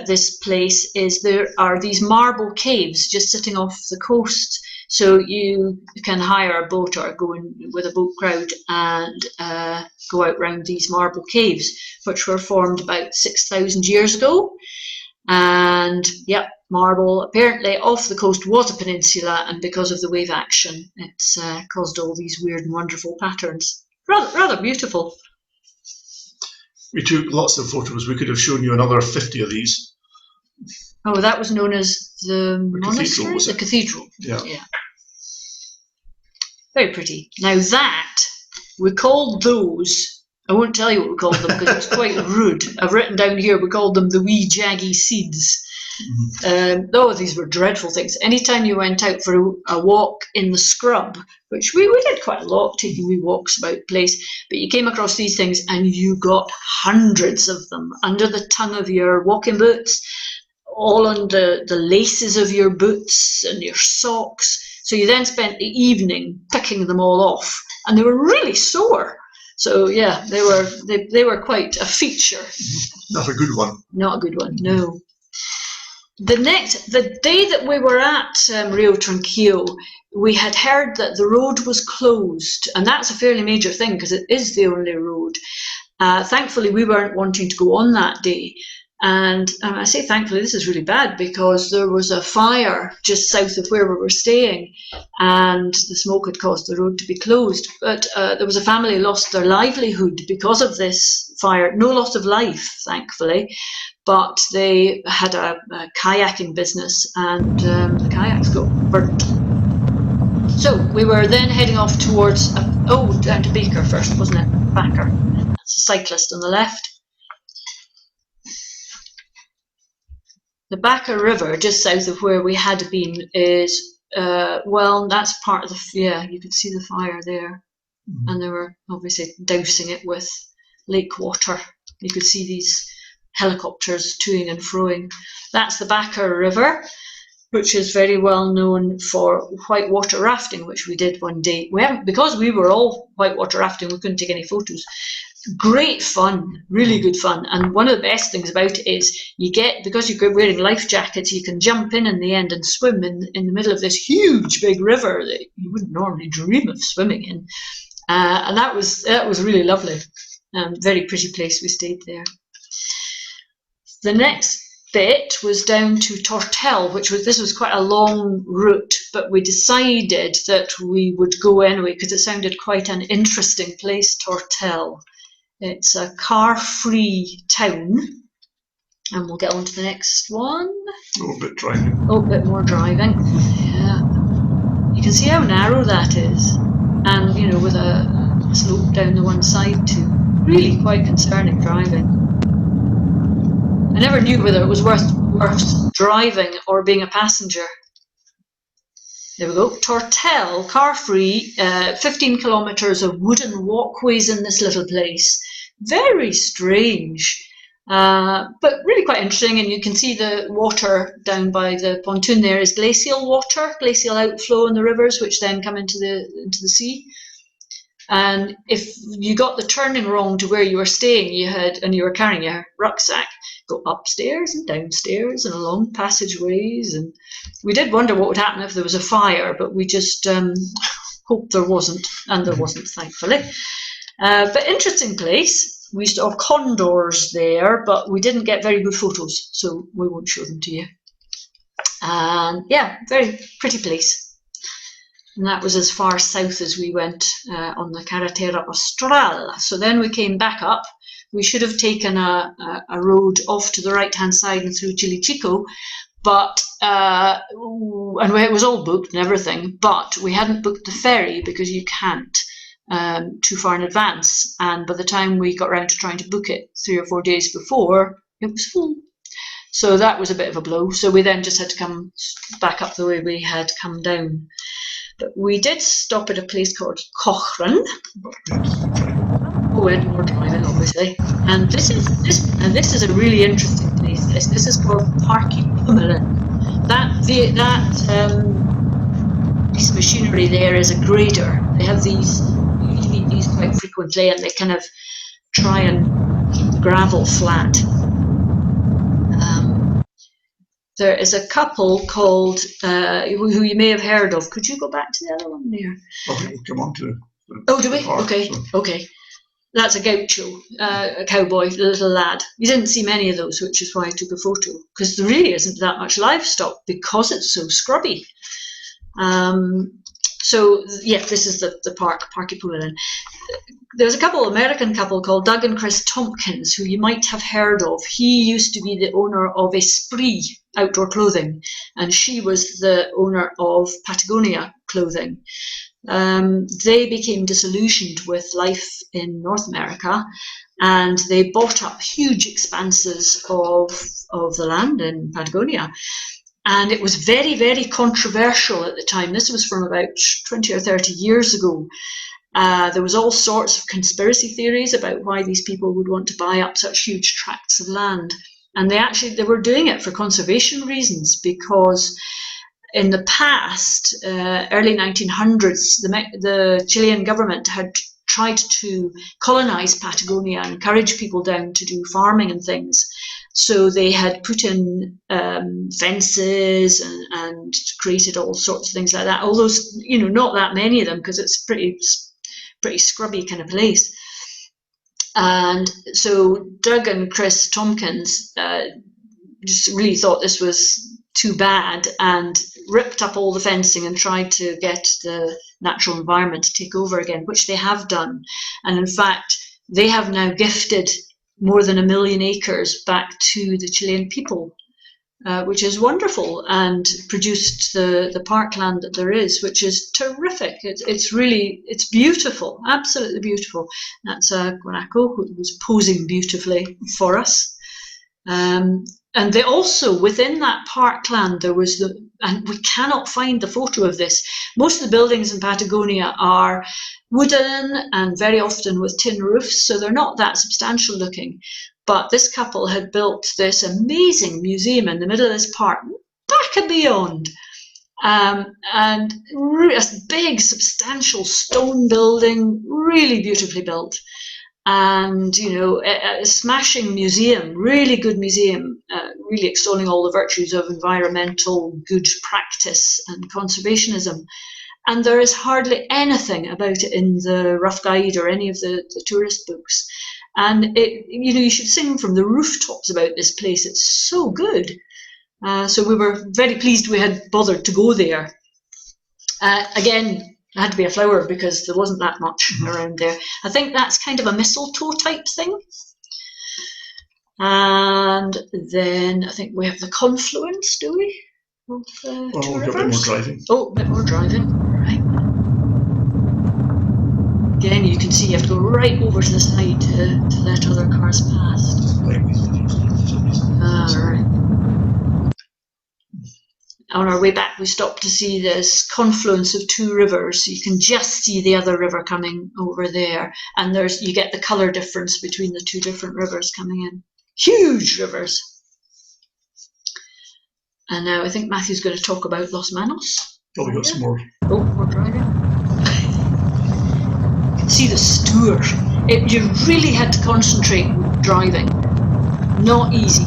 this place is there are these marble caves just sitting off the coast. So you can hire a boat or go in with a boat crowd and go out round these marble caves, which were formed about 6,000 years ago. And marble, apparently off the coast was a peninsula, and because of the wave action, it's caused all these weird and wonderful patterns. Rather beautiful. We took lots of photos. We could have shown you another 50 of these. Oh, that was known as the monastery? Cathedral, the cathedral. Yeah. Very pretty. Now that, we called those, I won't tell you what we called them because it's quite rude. I've written down here, we called them the wee jaggy seeds. These were dreadful things. Anytime you went out for a walk in the scrub, which we did quite a lot, taking wee walks about the place, but you came across these things and you got hundreds of them under the tongue of your walking boots, all on the laces of your boots and your socks. So you then spent the evening picking them all off, and they were really sore. So yeah, they were quite a feature. Not a good one. Not a good one, no. The day that we were at Rio Tranquillo, we had heard that the road was closed, and that's a fairly major thing because it is the only road. Thankfully, we weren't wanting to go on that day. And I say thankfully, this is really bad because there was a fire just south of where we were staying and the smoke had caused the road to be closed. But there was a family who lost their livelihood because of this fire. No loss of life, thankfully, but they had a kayaking business and the kayaks got burnt. So we were then heading off towards, down to Baker first, wasn't it? Baker. It's a cyclist on the left. The Backer River, just south of where we had been, is, well, that's part of the, yeah, you could see the fire there. And they were obviously dousing it with lake water. You could see these helicopters toing and froing. That's the Backer River, which is very well known for whitewater rafting, which we did one day. We haven't, because we were all whitewater rafting, we couldn't take any photos. Great fun, really good fun. And one of the best things about it is you get, because you're wearing life jackets, you can jump in the end and swim in the middle of this huge big river that you wouldn't normally dream of swimming in. And that was really lovely. Very pretty place. We stayed there. The next bit was down to Tortel, this was quite a long route, but we decided that we would go anyway because it sounded quite an interesting place, Tortel. It's a car-free town, and we'll get on to the next one. Oh, a bit driving. Oh, a bit more driving. Yeah. You can see how narrow that is, and you know, with a slope down the one side too. Really quite concerning driving. I never knew whether it was worth driving or being a passenger. There we go. Tortel, car-free, 15 kilometres of wooden walkways in this little place. Very strange, but really quite interesting. And you can see the water down by the pontoon there is glacial water, glacial outflow in the rivers, which then come into the sea. And if you got the turning wrong to where you were staying, and you were carrying your rucksack, go upstairs and downstairs and along passageways. And we did wonder what would happen if there was a fire, but we just hoped there wasn't, and there wasn't, thankfully. But interesting place. We used to have condors there, but we didn't get very good photos, so we won't show them to you. And yeah, very pretty place. And that was as far south as we went on the Carretera Austral. So then we came back up. We should have taken a road off to the right-hand side and through Chile Chico, but and it was all booked and everything, but we hadn't booked the ferry because you can't too far in advance. And by the time we got around to trying to book it 3 or 4 days before, it was full. So that was a bit of a blow. So we then just had to come back up the way we had come down. But we did stop at a place called Cochrane. Oh, and more driving, obviously. And this is a really interesting place. This is called Parky Pumelen. That piece of machinery there is a grader. They have these. You need these quite frequently, and they kind of try and keep the gravel flat. There is a couple called, who you may have heard of. Could you go back to the other one there? Okay, we'll come on to Oh, do we? park, Okay, so. okay. That's a gaucho, a cowboy, a little lad. You didn't see many of those, which is why I took a photo, because there really isn't that much livestock because it's so scrubby. So yeah, this is the park, Parky Pumelen. There's a American couple called Doug and Chris Tompkins, who you might have heard of. He used to be the owner of Esprit outdoor clothing, and she was the owner of Patagonia clothing. They became disillusioned with life in North America, and they bought up huge expanses of the land in Patagonia. And it was very, very controversial at the time. This was from about 20 or 30 years ago. There was all sorts of conspiracy theories about why these people would want to buy up such huge tracts of land. And they were doing it for conservation reasons, because in the past, early 1900s, the Chilean government had tried to colonize Patagonia and encourage people down to do farming and things. So they had put in fences and created all sorts of things like that. Although, you know, not that many of them, because it's pretty scrubby kind of place. And so Doug and Chris Tompkins just really thought this was too bad and ripped up all the fencing and tried to get the natural environment to take over again, which they have done. And in fact, they have now gifted more than 1 million acres back to the Chilean people. which is wonderful, and produced the parkland that there is, which is terrific. It's beautiful, absolutely beautiful. That's Guanaco, who was posing beautifully for us. And they also, within that parkland, there was and we cannot find the photo of this. Most of the buildings in Patagonia are wooden and very often with tin roofs, so they're not that substantial looking. But this couple had built this amazing museum in the middle of this park, back and beyond. And a big, substantial stone building, really beautifully built. And, a smashing museum, really good museum, really extolling all the virtues of environmental good practice and conservationism. And there is hardly anything about it in the Rough Guide or any of the tourist books. And you should sing from the rooftops about this place. It's so good. So we were very pleased we had bothered to go there. Again, it had to be a flower because there wasn't that much around there. I think that's kind of a mistletoe type thing. And then I think we have the confluence, do we? Of two we've got rivers? a bit more driving. Oh, a bit more driving, right. Again, you can see you have to go right over to the side to let other cars past. Right. On our way back, we stopped to see this confluence of two rivers. So you can just see the other river coming over there. And you get the colour difference between the two different rivers coming in. Huge rivers. And now I think Matthew's going to talk about Los Manos. Probably got some more. Oh, we're driving. You can see the stour. You really had to concentrate with driving. Not easy.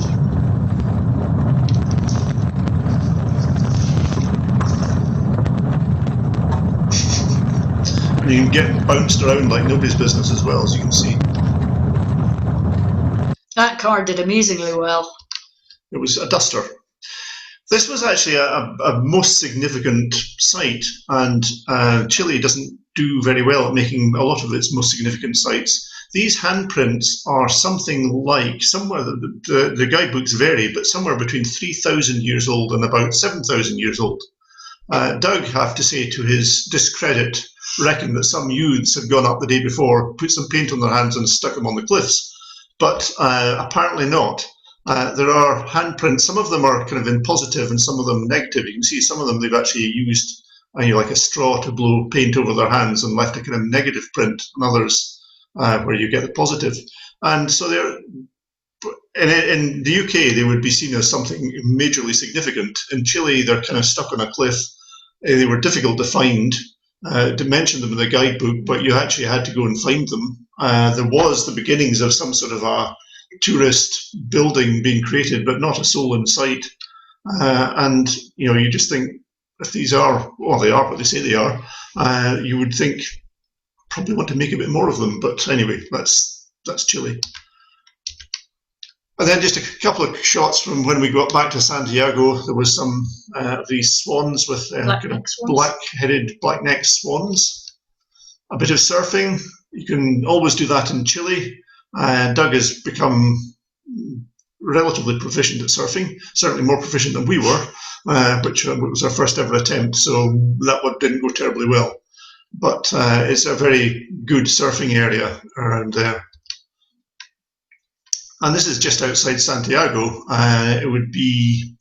And you can get bounced around like nobody's business as well, as you can see. That car did amazingly well. It was a duster. This was actually a most significant site, and Chile doesn't do very well at making a lot of its most significant sites. These handprints are something like, somewhere, the guidebooks vary, but somewhere between 3,000 years old and about 7,000 years old. Doug, I have to say, to his discredit, reckoned that some youths had gone up the day before, put some paint on their hands and stuck them on the cliffs. But apparently not. There are handprints. Some of them are kind of in positive and some of them negative. You can see some of them they've actually used like a straw to blow paint over their hands and left a kind of negative print, and others where you get the positive. And so they're in the UK they would be seen as something majorly significant. In Chile they're kind of stuck on a cliff. They were difficult to find. To mention them in the guidebook, but you actually had to go and find them. There was the beginnings of some sort of a tourist building being created, but not a soul in sight. And you just think, if these are, well, they are what they say they are, you would think probably want to make a bit more of them. But anyway, that's Chile. And then just a couple of shots from when we got back to Santiago. There was some of these swans with kind of black-headed, black-necked swans. A bit of surfing. You can always do that in Chile. Doug has become relatively proficient at surfing, certainly more proficient than we were, which was our first ever attempt, so that one didn't go terribly well. But it's a very good surfing area around there. And this is just outside Santiago. It would be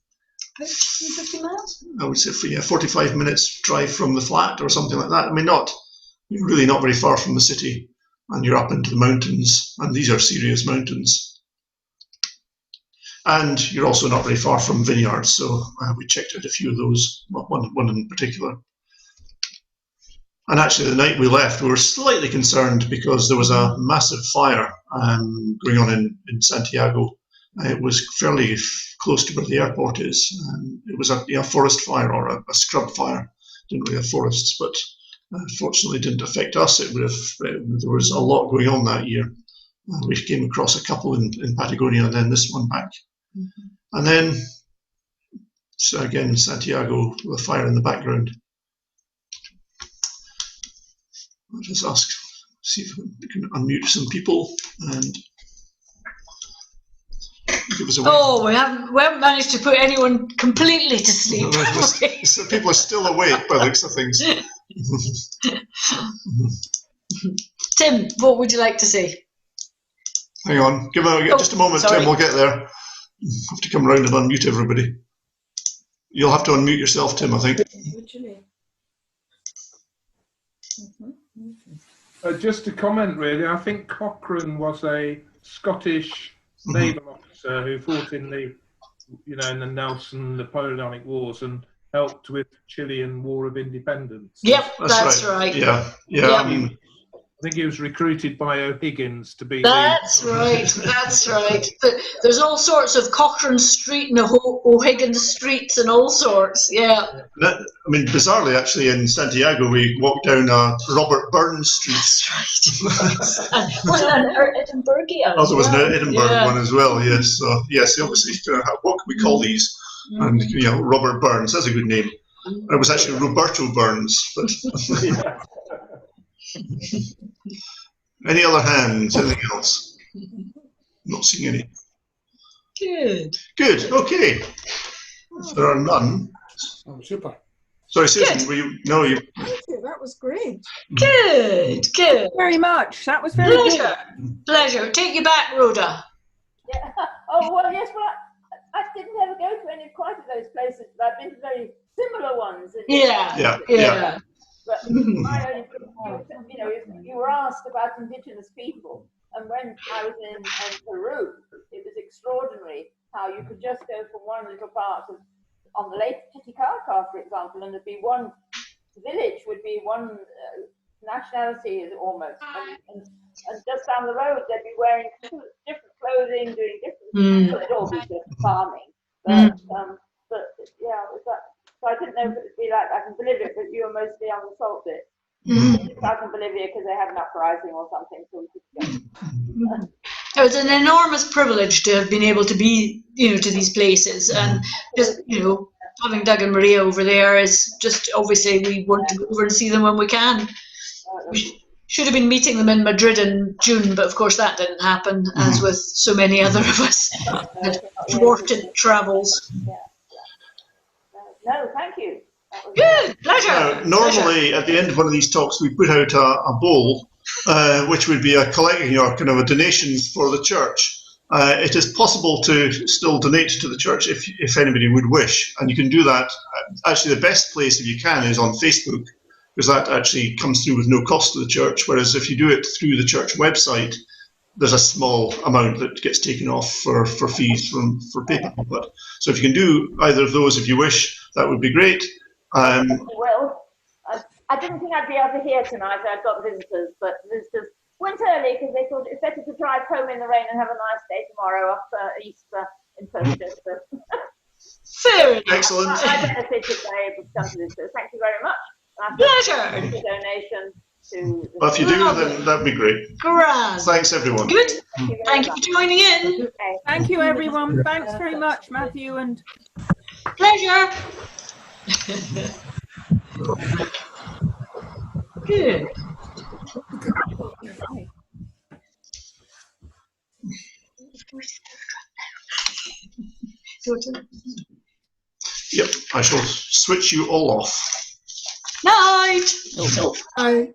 50 miles? I would say 45 minutes drive from the flat or something like that. I mean, you're really not very far from the city, and you're up into the mountains, and these are serious mountains. And you're also not very far from vineyards, so we checked out a few of those, one in particular. And actually, the night we left, we were slightly concerned because there was a massive fire going on in Santiago. It was fairly close to where the airport is. It was a forest fire or a scrub fire. Didn't really have forests, but fortunately didn't affect us. There was a lot going on that year. We came across a couple in Patagonia and then this one back. Mm-hmm. And then, so again, Santiago with a fire in the background. I'll just see if we can unmute some people and It was awake. Oh, we haven't managed to put anyone completely to sleep. So people are still awake by the looks of things. Tim, what would you like to say? Hang on, just a moment, sorry. Tim. We'll get there. Have to come round and unmute everybody. You'll have to unmute yourself, Tim, I think. Just to comment, really, I think Cochrane was a Scottish naval officer who fought in the, in the Nelson Napoleonic Wars and helped with Chilean War of Independence. Yep, that's right. Yeah. Yep. I think he was recruited by O'Higgins to be. That's right. There's all sorts of Cochrane Street and O'Higgins streets and all sorts. Yeah. Bizarrely, actually, in Santiago, we walked down Robert Burns Street. That's right. Wasn't an Edinburghian? Oh, there was an Edinburgh one as well. Yes. So yes, obviously, what can we call these? And Robert Burns. That's a good name. It was actually Roberto Burns, but. Any other hands? Anything else? Not seeing any. Good. Okay. If there are none. Oh, super. Sorry, Susan. Were you? No, you. Thank you. That was great. Good. Thank you very much. That was very good. Pleasure. Take you back, Rhoda. Yeah. Oh, well, yes, well, I didn't ever go to any quite of those places, but I've been to very similar ones. Yeah. But my only, you were asked about indigenous people, and when I was in Peru, it was extraordinary how you could just go from one little part on the Lake Titicaca, for example, and there'd be one village would be one nationality almost, and just down the road they'd be wearing different clothing, doing different. It'd all be just farming, but yeah, it was that. So I didn't know if it would be like that in Bolivia, but you were mostly on the salt bit. Out in Bolivia because they had an uprising or something. So it was an enormous privilege to have been able to be, to these places, and just, having Doug and Maria over there is just obviously we want to go over and see them when we can. We should have been meeting them in Madrid in June, but of course that didn't happen, as with so many other of us had thwarted travels. No, thank you. Good, pleasure. Normally, at the end of one of these talks, we put out a bowl, which would be a collecting or kind of a donation for the church. It is possible to still donate to the church if anybody would wish, and you can do that. Actually, the best place, if you can, is on Facebook, because that actually comes through with no cost to the church. Whereas if you do it through the church website, there's a small amount that gets taken off for fees for PayPal. But so if you can do either of those, if you wish, that would be great. Well, I didn't think I'd be able to hear tonight. I've got visitors, but visitors went early because they thought it's better to drive home in the rain and have a nice day tomorrow after Easter in Colchester. Fair enough. Excellent. I benefited by able to come to this. So thank you very much. Pleasure. The donation to. Well, if you do, then that'd be great. Grand. Thanks, everyone. Good. Thank you for joining in. Okay. Thank you, everyone. Thanks very much, Matthew. And Pleasure. Good. Yep, I shall switch you all off. Night. I